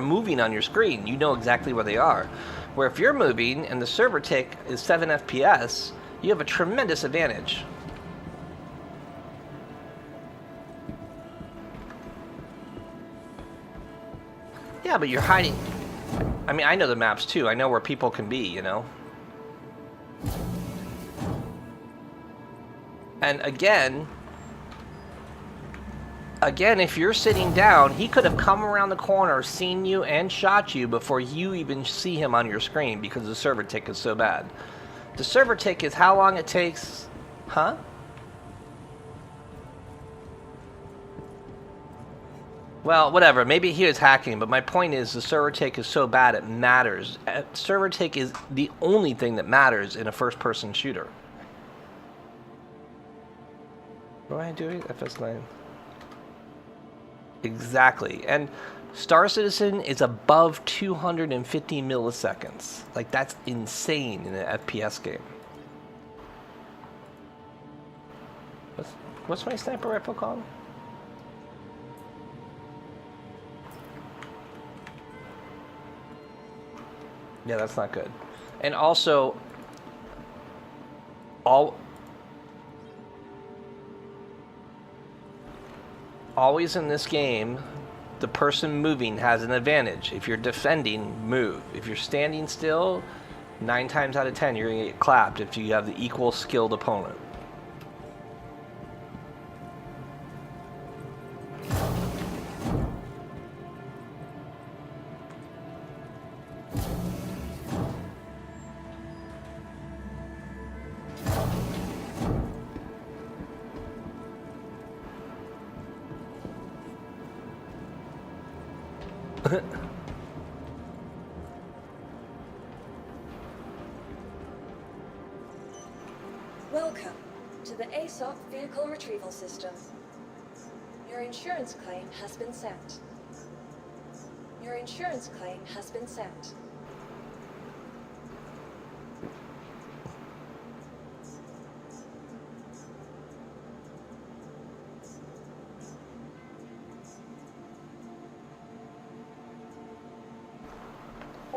moving on your screen. You know exactly where they are. Where if you're moving and the server tick is 7 FPS, you have a tremendous advantage. Yeah, but you're hiding. I mean, I know the maps too. I know where people can be, you know? And again, if you're sitting down, he could have come around the corner, seen you, and shot you before you even see him on your screen because the server tick is so bad. The server tick is how long it takes, huh? Well, whatever. Maybe he was hacking, but my point is the server tick is so bad it matters. Server tick is the only thing that matters in a first-person shooter. What am I doing? FS9. Exactly. And Star Citizen is above 250 milliseconds. Like, that's insane in an FPS game. What's my sniper rifle called? Yeah, that's not good. And also, always in this game, the person moving has an advantage. If you're defending, move. If you're standing still, 9 times out of 10, you're gonna get clapped if you have the equal skilled opponent. Welcome to the ASOP Vehicle Retrieval System. Your insurance claim has been sent. Your insurance claim has been sent.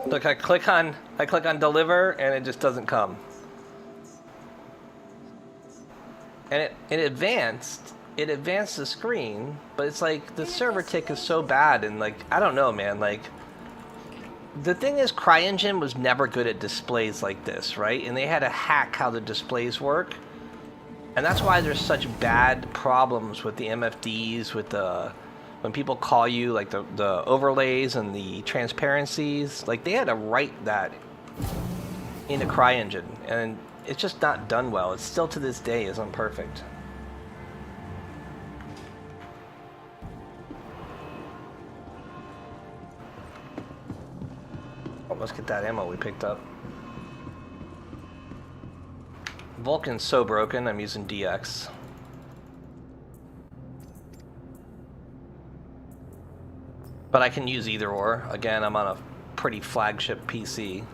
Look, I click on deliver and it just doesn't come. And it advanced the screen, but it's like the server tick is so bad, and like I don't know, man. Like the thing is, CryEngine was never good at displays like this, right? And they had to hack how the displays work, and that's why there's such bad problems with the MFDs, with the when people call you, like the overlays and the transparencies. Like they had to write that into CryEngine, and it's just not done well. It's still to this day is imperfect. Oh, let's get that ammo we picked up. Vulcan's so broken, I'm using DX. But I can use either or. Again, I'm on a pretty flagship PC.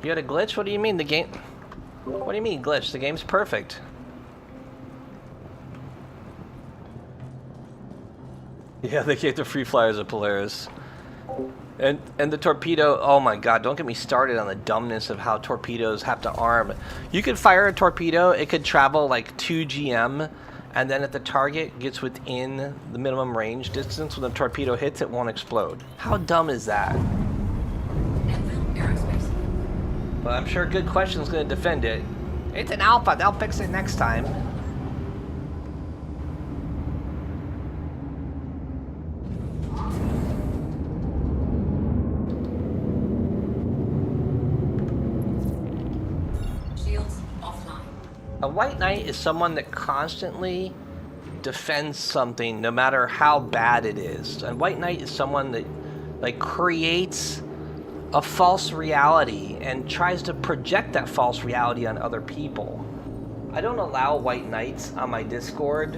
You had a glitch? What do you mean the game... What do you mean glitch? The game's perfect. Yeah, they gave the free flyers of Polaris. And the torpedo, oh my god, don't get me started on the dumbness of how torpedoes have to arm. You could fire a torpedo, it could travel like 2 GM, and then if the target gets within the minimum range distance, when the torpedo hits, it won't explode. How dumb is that? But I'm sure Good Question's gonna defend it. It's an alpha, they'll fix it next time. Shields offline. A White Knight is someone that constantly defends something no matter how bad it is. And White Knight is someone that like creates a false reality and tries to project that false reality on other people. I don't allow White Knights on my Discord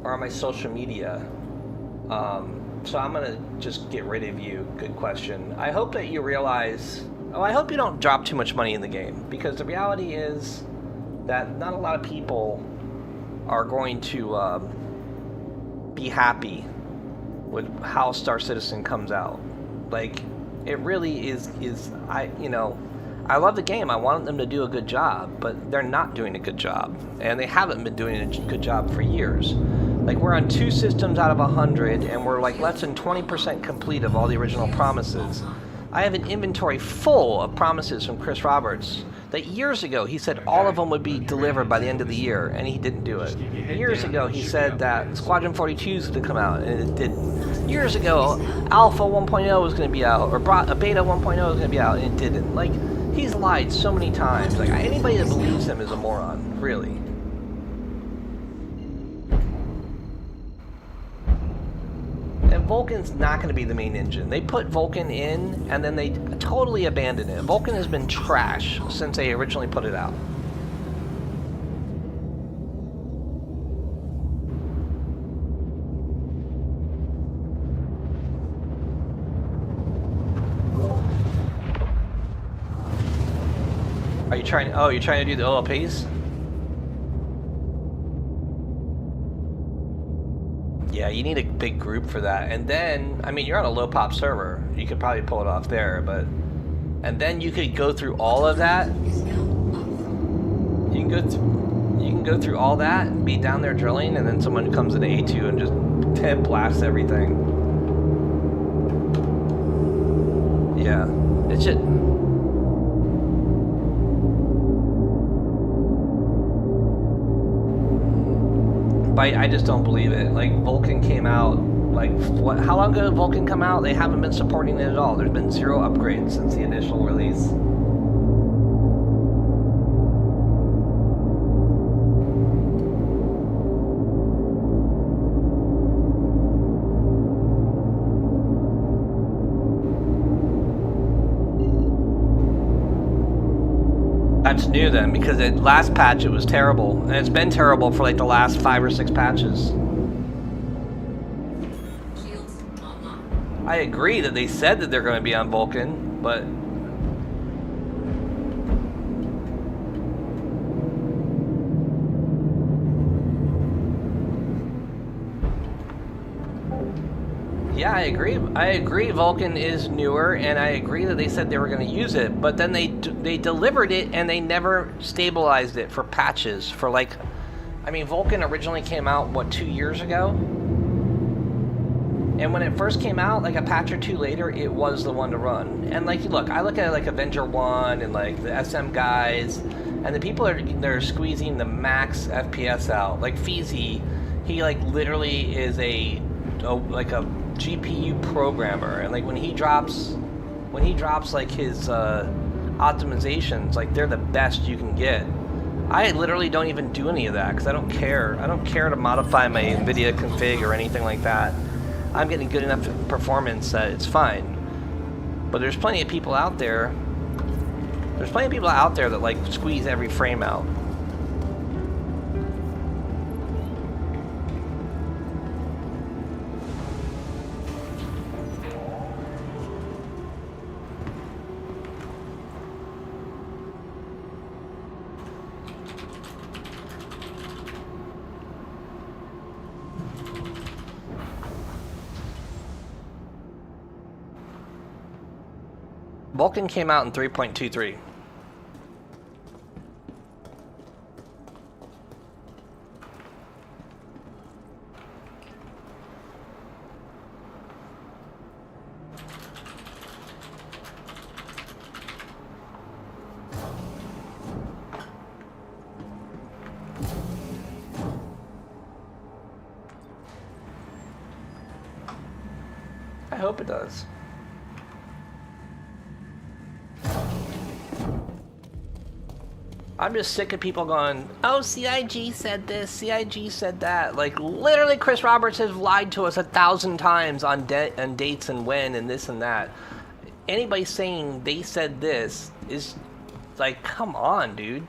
or on my social media. So I'm gonna just get rid of you. Good question. I hope that you realize, I hope you don't drop too much money in the game, because the reality is that not a lot of people are going to be happy with how Star Citizen comes out. Like, it really is I love the game. I want them to do a good job, but they're not doing a good job. And they haven't been doing a good job for years. Like, we're on 2 systems out of 100, and we're like less than 20% complete of all the original promises. I have an inventory full of promises from Chris Roberts That years ago he said all of them would be delivered by the end of the year, and he didn't do it. Years ago he said that Squadron 42 is going to come out, and it didn't. Years ago, Alpha 1.0 was going to be out, or Beta 1.0 was going to be out, and it didn't. Like, he's lied so many times. Like, anybody that believes him is a moron, really. And Vulcan's not going to be the main engine. They put Vulcan in, and then they totally abandoned it. Vulcan has been trash since they originally put it out. Are you trying? Oh, you're trying to do the OLPs? Yeah, you need a big group for that. And then, I mean, you're on a low pop server. You could probably pull it off there, but... And then you could go through all of that. You can go through all that, and be down there drilling, and then someone comes into A2 and just blasts everything. Yeah. It's just... But I just don't believe it. Like, Vulcan came out, like, what? How long ago did Vulcan come out? They haven't been supporting it at all. There's been 0 upgrades since the initial release. That's new then, because the last patch it was terrible, and it's been terrible for like the last 5 or 6 patches. I agree that they said that they're going to be on Vulcan, but yeah, I agree. I agree Vulcan is newer, and I agree that they said they were going to use it, but then they delivered it and they never stabilized it for patches for like, I mean, Vulcan originally came out, what, 2 years ago? And when it first came out, like a patch or 2 later, it was the one to run. And like, look, I look at like Avenger 1 and like the SM guys, and the people they're squeezing the max FPS out. Like Feezy, he like literally is like a GPU programmer, and like when he drops like his optimizations, like they're the best you can get. I literally don't even do any of that because I don't care. I don't care to modify my NVIDIA config or anything like that. I'm getting good enough performance that it's fine. But there's plenty of people out there. There's plenty of people out there that like squeeze every frame out. Vulcan came out in 3.23. I hope it does. I'm just sick of people going, oh, CIG said this, CIG said that. Like, literally, Chris Roberts has lied to us 1,000 times on dates and when and this and that. Anybody saying they said this is like, come on, dude.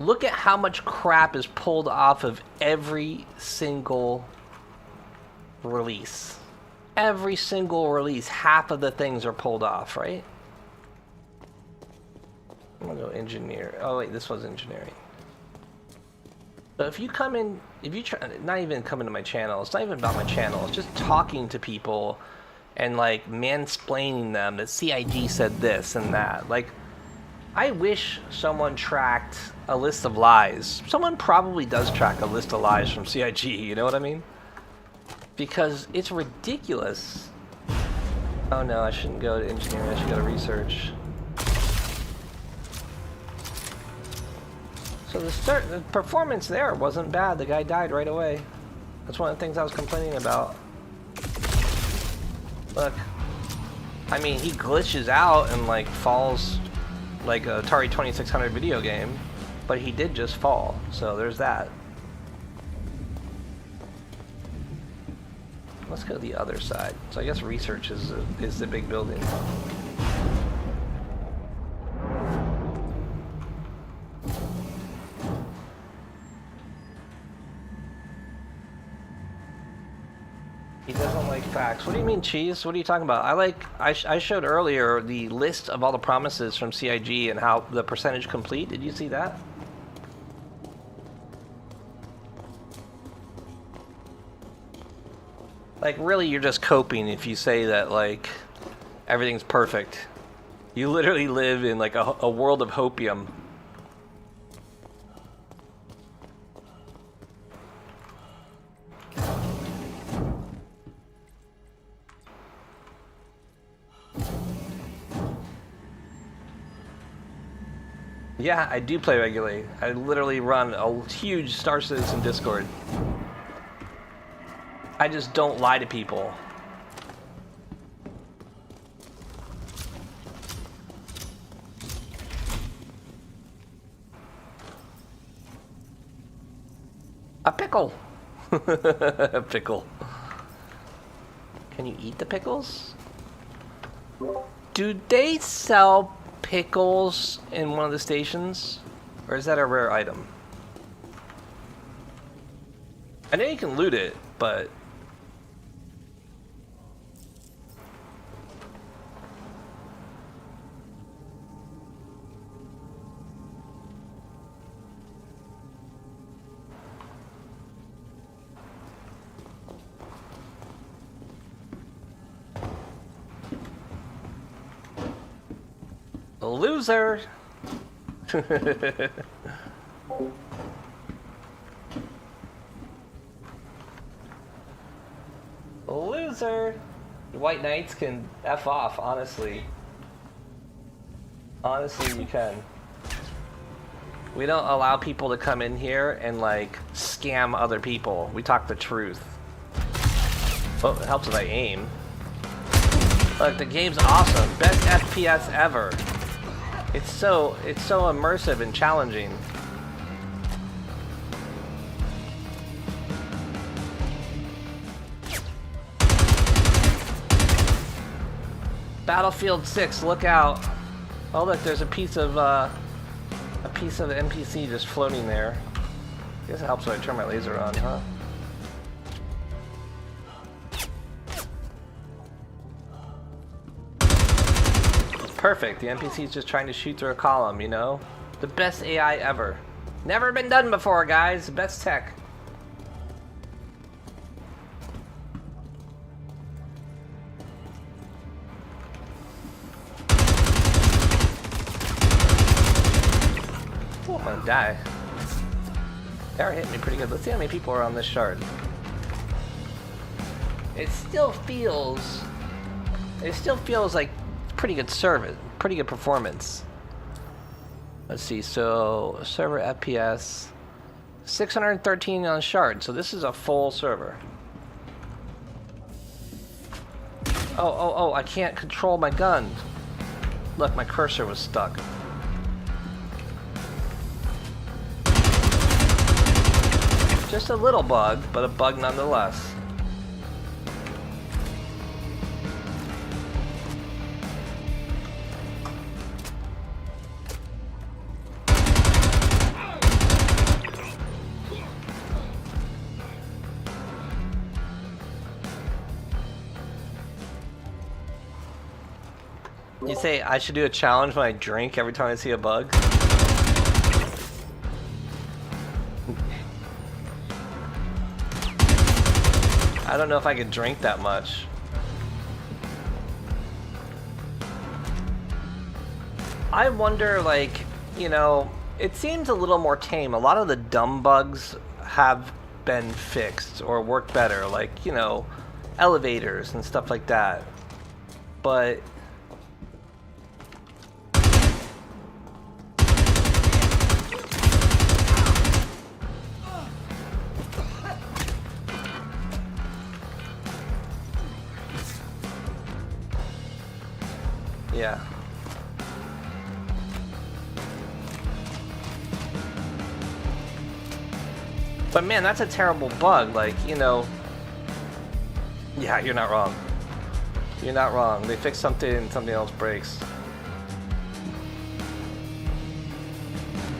Look at how much crap is pulled off of every single release. Every single release, half of the things are pulled off, right? I'm gonna go engineer. Oh wait, this was engineering. So if you come in, if you try, not even coming to my channel, it's not even about my channel, it's just talking to people and like mansplaining them that CIG said this and that. Like, I wish someone tracked a list of lies. Someone probably does track a list of lies from CIG, you know what I mean? Because it's ridiculous. Oh no, I shouldn't go to engineering, I should go to research. So the performance there wasn't bad. The guy died right away. That's one of the things I was complaining about. Look. I mean, he glitches out and like falls like a Atari 2600 video game, but he did just fall. So there's that. Let's go to the other side. So I guess research is the big building. He doesn't like facts. What do you mean, cheese? What are you talking about? I showed earlier the list of all the promises from CIG and how the percentage complete. Did you see that? Like, really, you're just coping if you say that, like, everything's perfect. You literally live in, like, a world of hopium. Yeah, I do play regularly. I literally run a huge Star Citizen Discord. I just don't lie to people. A pickle! A pickle. Can you eat the pickles? Do they sell pickles in one of the stations? Or is that a rare item? I know you can loot it, but... Loser! Loser! White Knights can F off, honestly. Honestly, you can. We don't allow people to come in here and, like, scam other people. We talk the truth. Oh, it helps if I aim. Look, the game's awesome. Best FPS ever. It's so immersive and challenging. Battlefield 6, look out. Oh look, there's a piece of NPC just floating there. I guess it helps when I turn my laser on, huh? Perfect. The NPC's just trying to shoot through a column, you know? The best AI ever. Never been done before, guys. Best tech. Oh, I'm gonna die. They are hitting me pretty good. Let's see how many people are on this shard. It still feels like pretty good service, pretty good performance. Let's see, so server FPS 613 on shard, so this is a full server. Oh, I can't control my gun. Look, my cursor was stuck. Just a little bug, but a bug nonetheless. You say I should do a challenge when I drink every time I see a bug? I don't know if I could drink that much. I wonder, like, you know, it seems a little more tame. A lot of the dumb bugs have been fixed or work better, like, you know, elevators and stuff like that. But Yeah. But man, that's a terrible bug. Like, you know. Yeah, you're not wrong. You're not wrong. They fix something and something else breaks.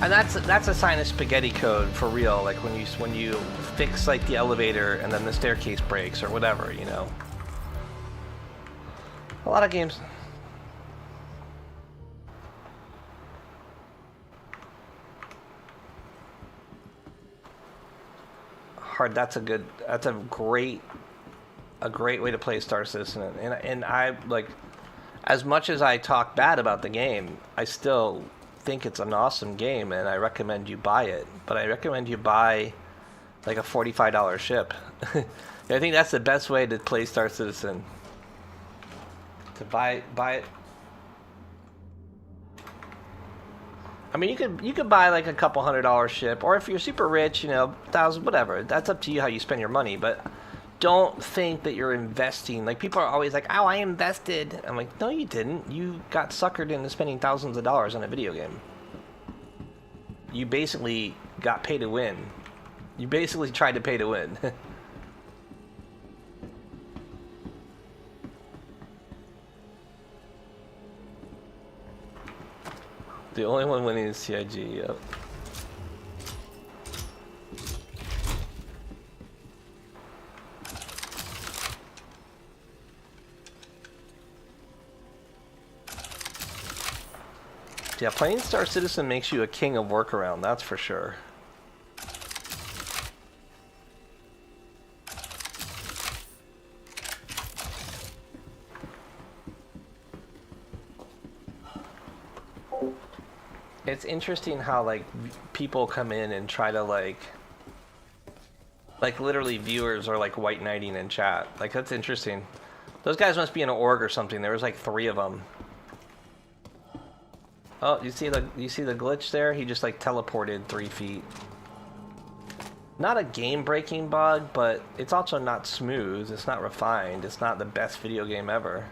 And that's a sign of spaghetti code for real. Like when you fix like the elevator and then the staircase breaks or whatever, you know. A lot of games. Hard. That's a great way to play Star Citizen. And I like, as much as I talk bad about the game, I still think it's an awesome game, and I recommend you buy it. But I recommend you buy like a $45 ship. I think that's the best way to play Star Citizen. To buy it. I mean, you could buy like a couple $100 ship, or if you're super rich, you know, 1,000, whatever. That's up to you how you spend your money. But don't think that you're investing. Like, people are always like, "Oh, I invested." I'm like, "No, you didn't. You got suckered into spending thousands of dollars on a video game. You basically got pay to win. You basically tried to pay to win." The only one winning is CIG, yep. Yeah, playing Star Citizen makes you a king of workaround, that's for sure. It's interesting how like people come in and try to like literally viewers are like white knighting in chat. Like, that's interesting. Those guys must be in an org or something. There was like 3 of them. Oh, you see the glitch there? He just like teleported 3 feet. Not a game-breaking bug, but it's also not smooth. It's not refined. It's not the best video game ever.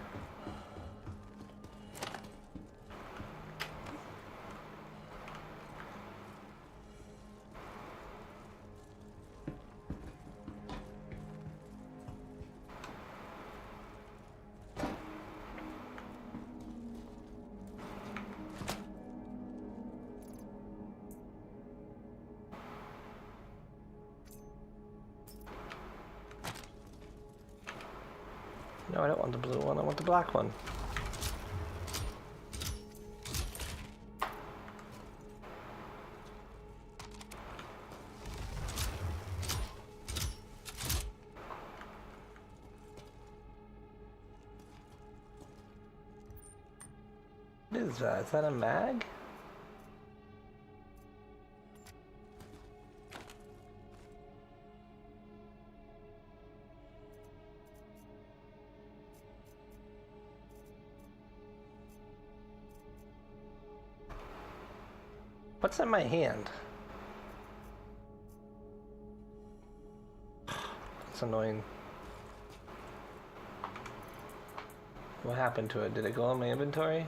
No, I don't want the blue one. I want the black one. What is that? Is that a mag? What's in my hand? It's annoying. What happened to it? Did it go in my inventory?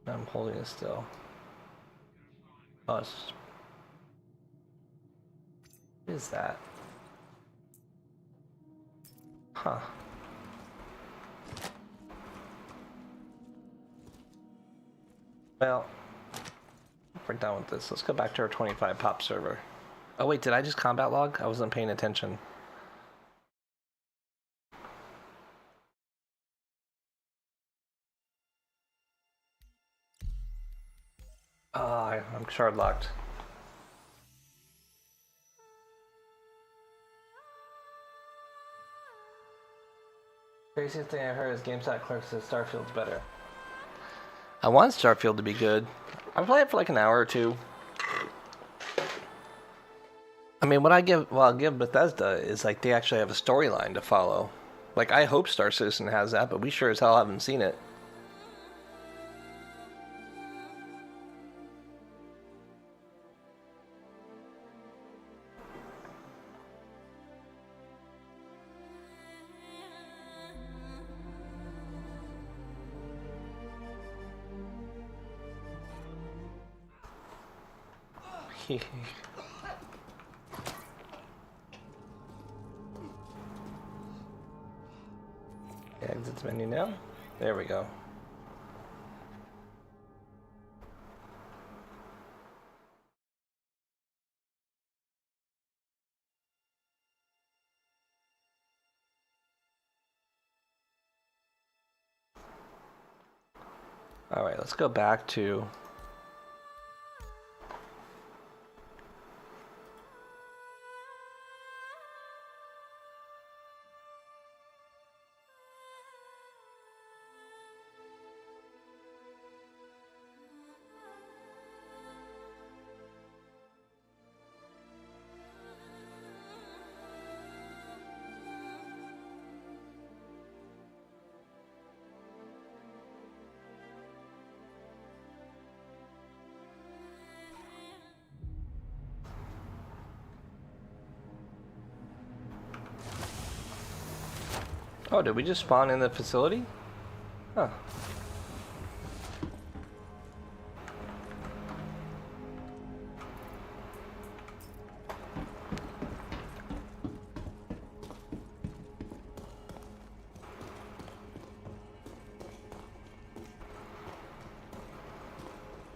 No, I'm holding it still. Oh, it's... What is that? Huh. Well, we're done with this. Let's go back to our 25 pop server. Oh wait, did I just combat log? I wasn't paying attention. I'm shard locked. Craziest thing I heard is GameStop clerk says Starfield's better. I want Starfield to be good. I play it for like an hour or 2. I mean, what I'll give Bethesda is like they actually have a storyline to follow. Like, I hope Star Citizen has that, but we sure as hell haven't seen it. Exits menu now. There we go. All right, let's go back to Oh, did we just spawn in the facility? Huh.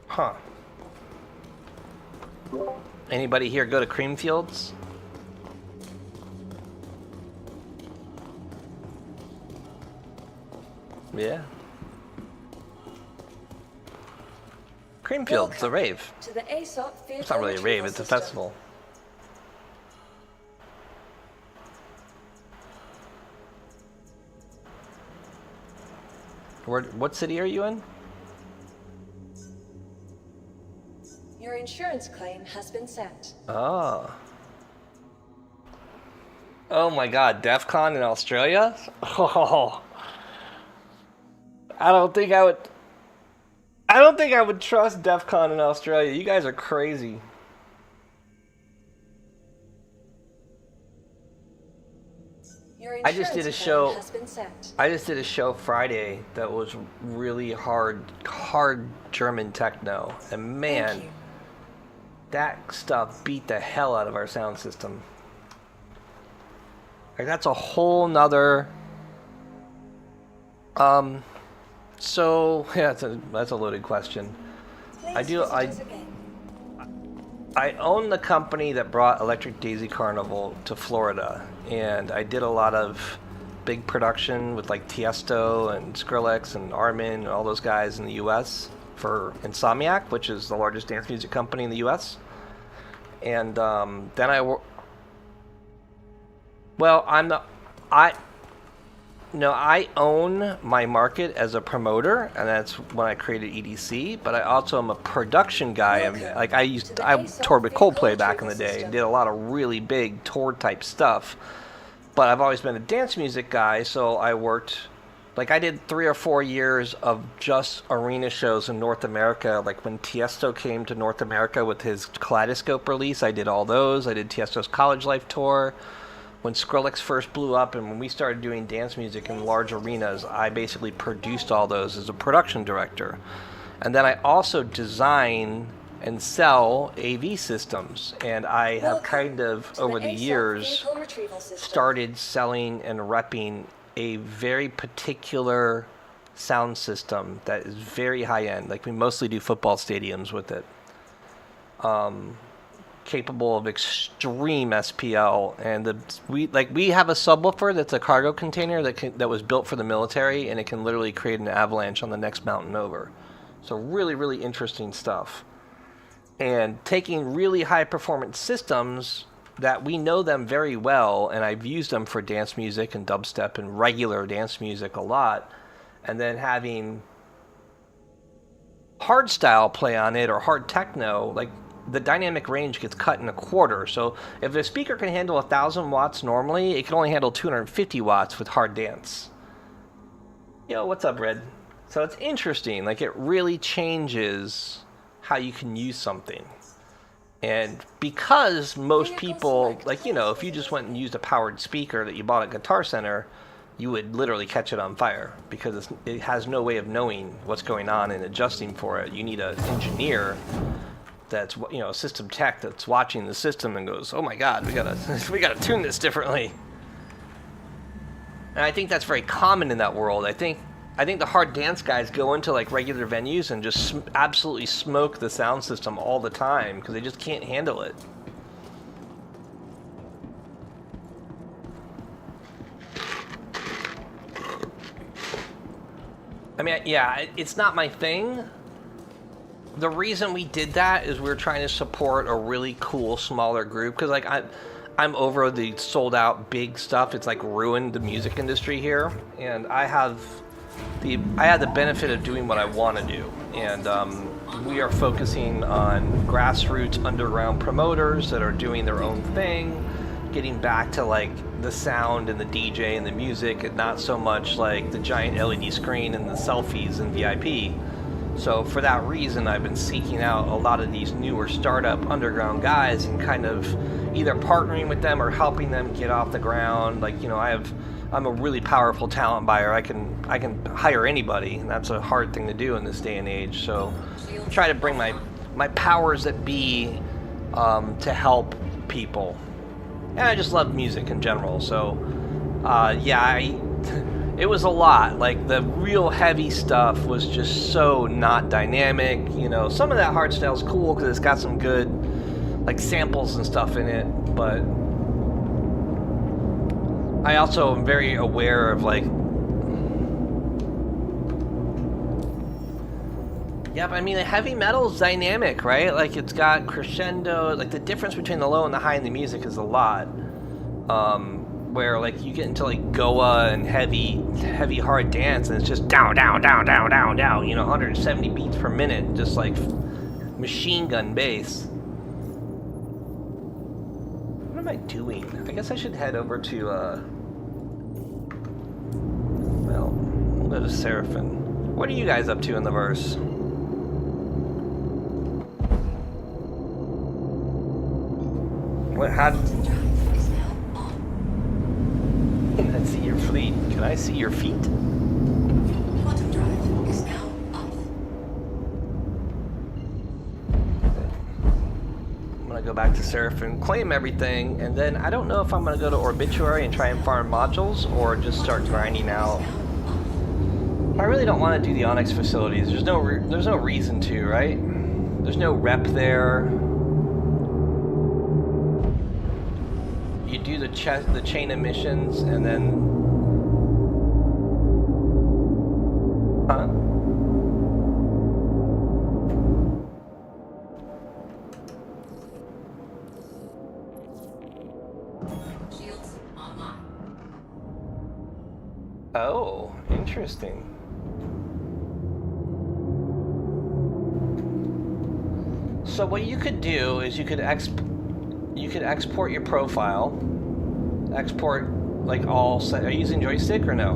Huh. Anybody here go to Creamfields? Yeah. Creamfield's a rave. To the ASOP vehicle It's not really a rave, it's a system. festival. What city are you in? Your insurance claim has been sent. Oh. Oh my god, DEF CON in Australia? Oh. I don't think I would trust DEF CON in Australia. You guys are crazy. Your I just did a insurance show. claim has been sent. I just did a show Friday that was really hard German techno, and man, Thank you. that stuff beat the hell out of our sound system. Like that's a whole nother. So yeah, that's a loaded question. Please visit us again. I own the company that brought Electric Daisy Carnival to Florida, and I did a lot of big production with like Tiesto and Skrillex and Armin and all those guys in the U.S. for Insomniac, which is the largest dance music company in the U.S. And then I own my market as a promoter, and that's when I created EDC. But I also am a production guy. I toured with Coldplay back in the day and did a lot of really big tour type stuff. But I've always been a dance music guy, so I worked. Like I did 3 or 4 years of just arena shows in North America. Like when Tiesto came to North America with his Kaleidoscope release, I did all those. I did Tiesto's College Life tour. When Skrillex first blew up and when we started doing dance music in large arenas, I basically produced all those as a production director. And then I also design and sell AV systems. And I have kind of, over the years, started selling and repping a very particular sound system that is very high-end. Like we mostly do football stadiums with it. Capable of extreme SPL, and we have a subwoofer that's a cargo container that was built for the military, and it can literally create an avalanche on the next mountain over. So really, really interesting stuff. And taking really high performance systems that we know them very well, and I've used them for dance music and dubstep and regular dance music a lot, and then having hard style play on it or hard techno, like the dynamic range gets cut in a quarter. So if a speaker can handle 1,000 watts normally, it can only handle 250 watts with hard dance. Yo, what's up, Red? So it's interesting. Like it really changes how you can use something. And because most people, like, you know, if you just went and used a powered speaker that you bought at Guitar Center, you would literally catch it on fire because it has no way of knowing what's going on and adjusting for it. You need an engineer that's, you know, a system tech that's watching the system and goes, oh my god, we gotta tune this differently. And I think that's very common in that world. I think the hard dance guys go into like regular venues and just absolutely smoke the sound system all the time because they just can't handle it. I mean, yeah, it's not my thing. The reason we did that is we were trying to support a really cool smaller group because like I'm over the sold out big stuff. It's like ruined the music industry here, and I had the benefit of doing what I want to do, and we are focusing on grassroots underground promoters that are doing their own thing, getting back to like the sound and the DJ and the music, and not so much like the giant LED screen and the selfies and VIP. So for that reason, I've been seeking out a lot of these newer startup underground guys and kind of either partnering with them or helping them get off the ground. Like, you know, I'm a really powerful talent buyer. I can hire anybody, and that's a hard thing to do in this day and age. So I try to bring my powers that be to help people. And I just love music in general. So yeah, it was a lot. Like the real heavy stuff was just so not dynamic. You know, some of that hardstyle is cool because it's got some good like samples and stuff in it, but I also am very aware of like, yeah, but I mean, the heavy metal is dynamic, right? Like it's got crescendo, like the difference between the low and the high in the music is a lot. Where like you get into like Goa and heavy hard dance, and it's just down, down, down, down, down, down, you know, 170 beats per minute, just like machine gun bass. What am I doing? I guess I should head over to, well, we'll go to Seraphim. What are you guys up to in the verse? What, how... Can I see your fleet? Can I see your feet? Quantum drive is now off. I'm gonna go back to Seraphim, claim everything, and then I don't know if I'm gonna go to Obituary and try and farm modules or just start grinding out. I really don't want to do the Onyx facilities. There's no reason to, right? There's no rep there. You do the chain of missions and then, huh? Shields online. Oh, interesting. So what you could do is you could export your profile, export like all set. Are you using joystick or no?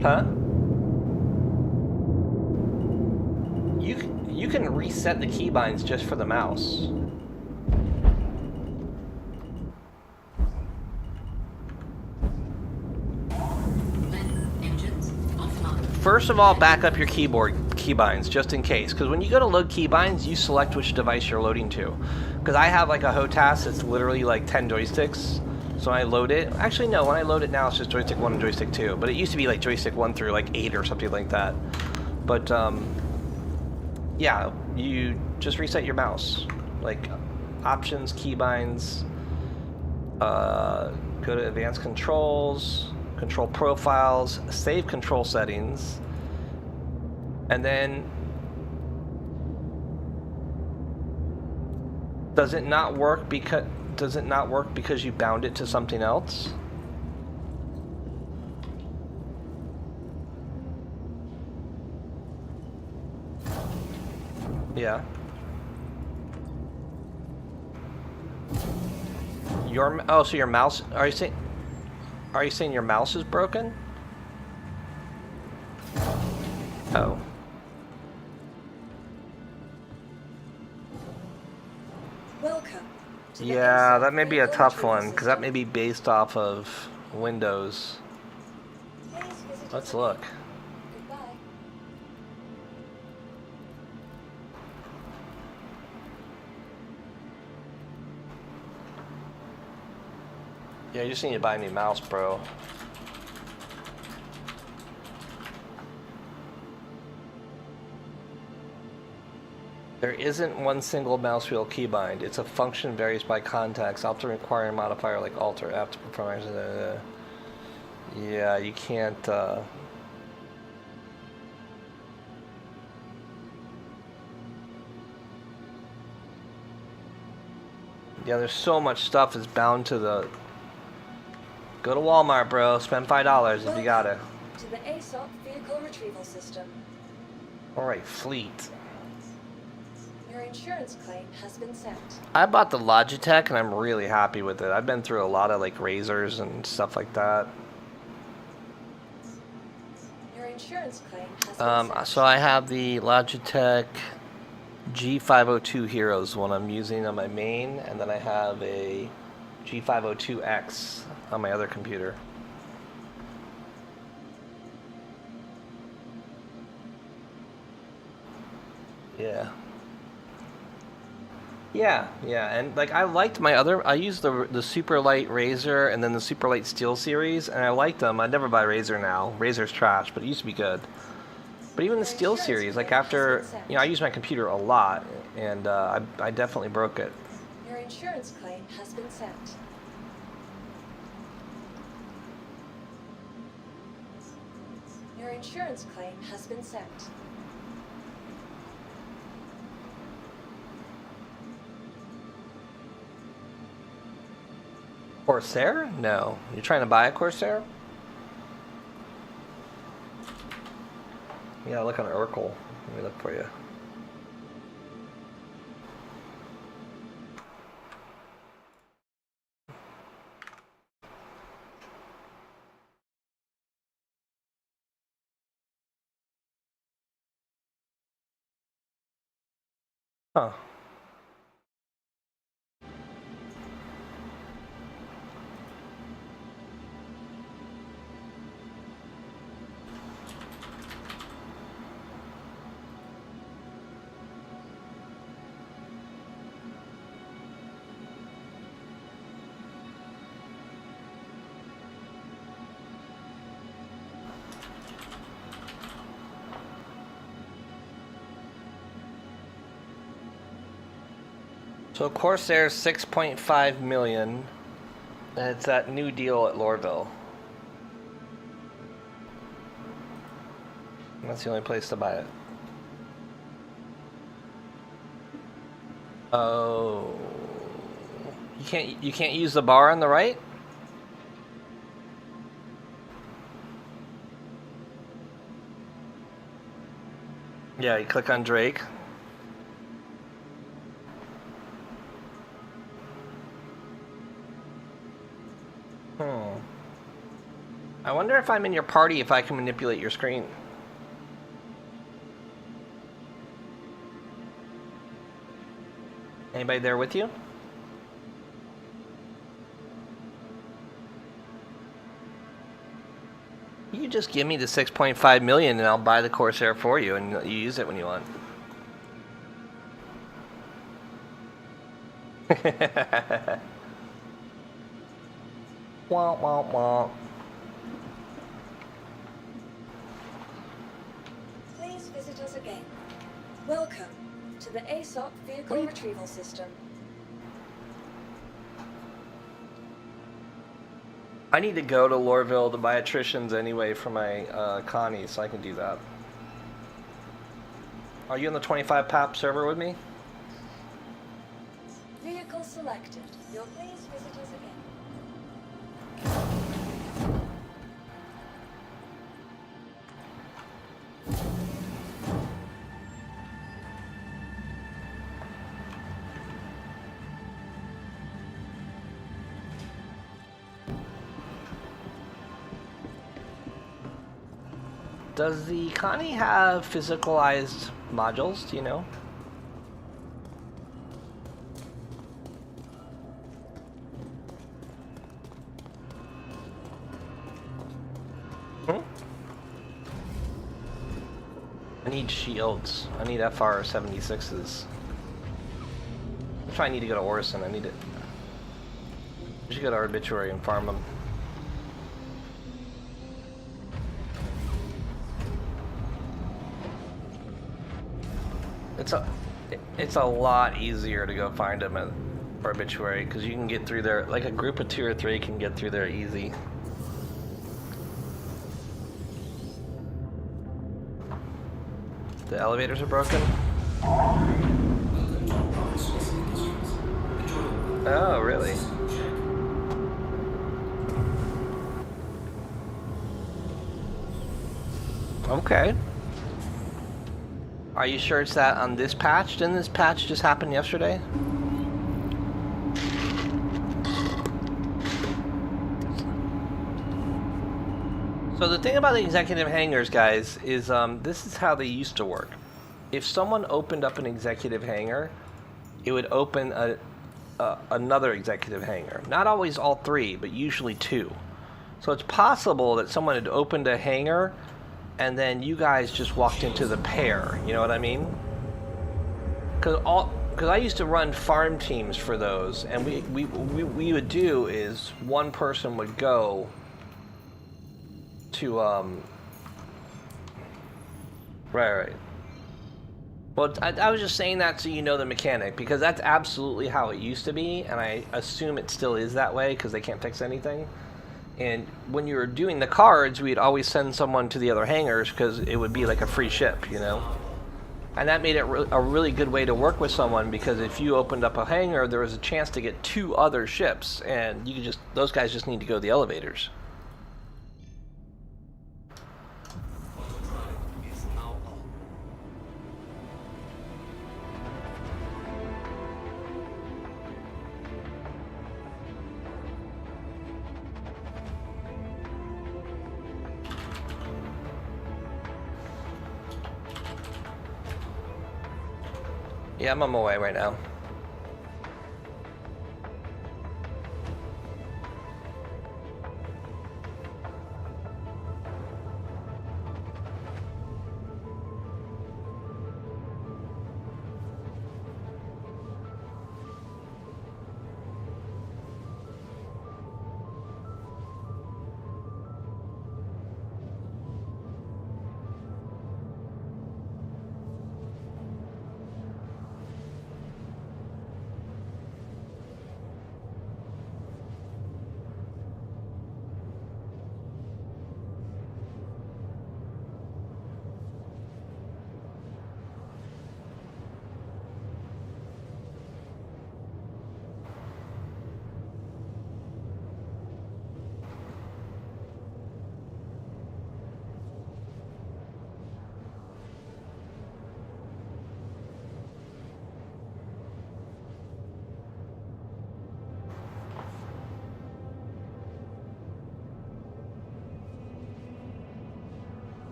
Huh? You can reset the keybinds just for the mouse. First of all, back up your keyboard keybinds just in case, because when you go to load keybinds, you select which device you're loading to. Because I have like a HOTAS that's literally like 10 joysticks, so when I load it, actually no, when I load it now it's just joystick 1 and joystick 2, but it used to be like joystick 1 through like 8 or something like that. But yeah, you just reset your mouse, like options, keybinds, go to advanced controls, control profiles, save control settings, and then does it not work because you bound it to something else? Yeah. So your mouse, are you saying your mouse is broken? Oh. Welcome to the Yeah, ASOC that may be a Vehicle tough Retrieval one, because that System. may be based off of Windows. Please visit Let's us look. again. Goodbye. Yeah, you just need to buy a new mouse, bro. There isn't one single mouse wheel keybind. It's a function varies by context, often requiring a modifier like Alt or F to perform. Yeah, you can't. Yeah, there's so much stuff is bound to the. Go to Walmart, bro. Spend $5 if you got it. To the ASOP vehicle retrieval system. All right, fleet. Your insurance claim has been sent. I bought the Logitech and I'm really happy with it. I've been through a lot of like razors and stuff like that. Your insurance claim has been sent. So I have the Logitech G502 Heroes one I'm using on my main, and then I have a G502X on my other computer. Yeah, and like I liked my other. I used the super light Razor and then the super light Steel series, and I liked them. I'd never buy Razor now. Razor's trash, but it used to be good. But even the Steel series, like after I use my computer a lot, and I definitely broke it. Your insurance claim has been sent. Your insurance claim has been sent. Corsair? No. You're trying to buy a Corsair? Yeah, look on Urkel. Let me look for you. Huh. So Corsair's 6.5 million, and it's that new deal at Lorville. And that's the only place to buy it. Oh, you can't use the bar on the right? Yeah, you click on Drake. I wonder if I'm in your party if I can manipulate your screen. Anybody there with you? You just give me the 6.5 million and I'll buy the Corsair for you and you use it when you want. Wah, wah, wah. Please visit us again. Welcome to the ASOP vehicle retrieval system. I need to go to Lorville to buy attritions anyway for my Connie, so I can do that. Are you on the 25 PAP server with me? Vehicle selected. You'll please visit us again. Does the Connie have physicalized modules? Do you know? I need shields. I need FR-76s. That's why I need to go to Orison. I need it. We should go to Arbitrary and farm them. It's a lot easier to go find them at Arbitrary because you can get through there. Like a group of 2 or 3 can get through there easy. The elevators are broken. Oh, really? Okay. Are you sure it's that on this patch? Didn't this patch just happen yesterday? So the thing about the executive hangars, guys, is this is how they used to work. If someone opened up an executive hangar, it would open another executive hangar. Not always all 3, but usually 2. So it's possible that someone had opened a hangar and then you guys just walked into the pair, you know what I mean? Because I used to run farm teams for those, and we would do is one person would go to right. Well, I was just saying that so you know the mechanic, because that's absolutely how it used to be, and I assume it still is that way because they can't fix anything. And when you were doing the cards, we'd always send someone to the other hangars because it would be like a free ship, you know? And that made it a really good way to work with someone, because if you opened up a hangar, there was a chance to get 2 other ships, and you could just, those guys just need to go to the elevators. Yeah, I'm on my way right now.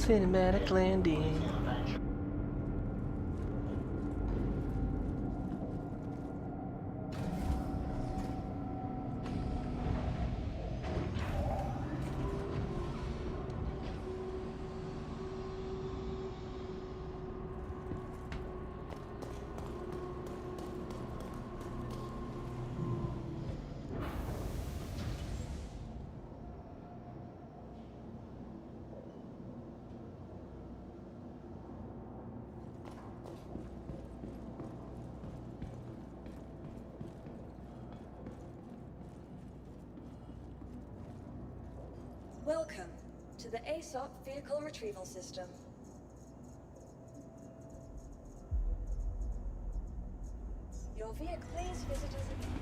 Cinematic landing. Avenger. Welcome to the ASOP Vehicle Retrieval System. Your vehicle, please visit us again.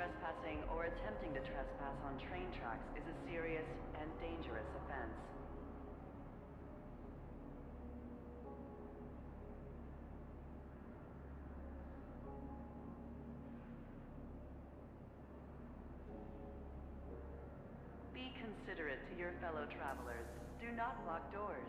trespassing or attempting to trespass on train tracks is a serious and dangerous offense. Be considerate to your fellow travelers. Do not lock doors.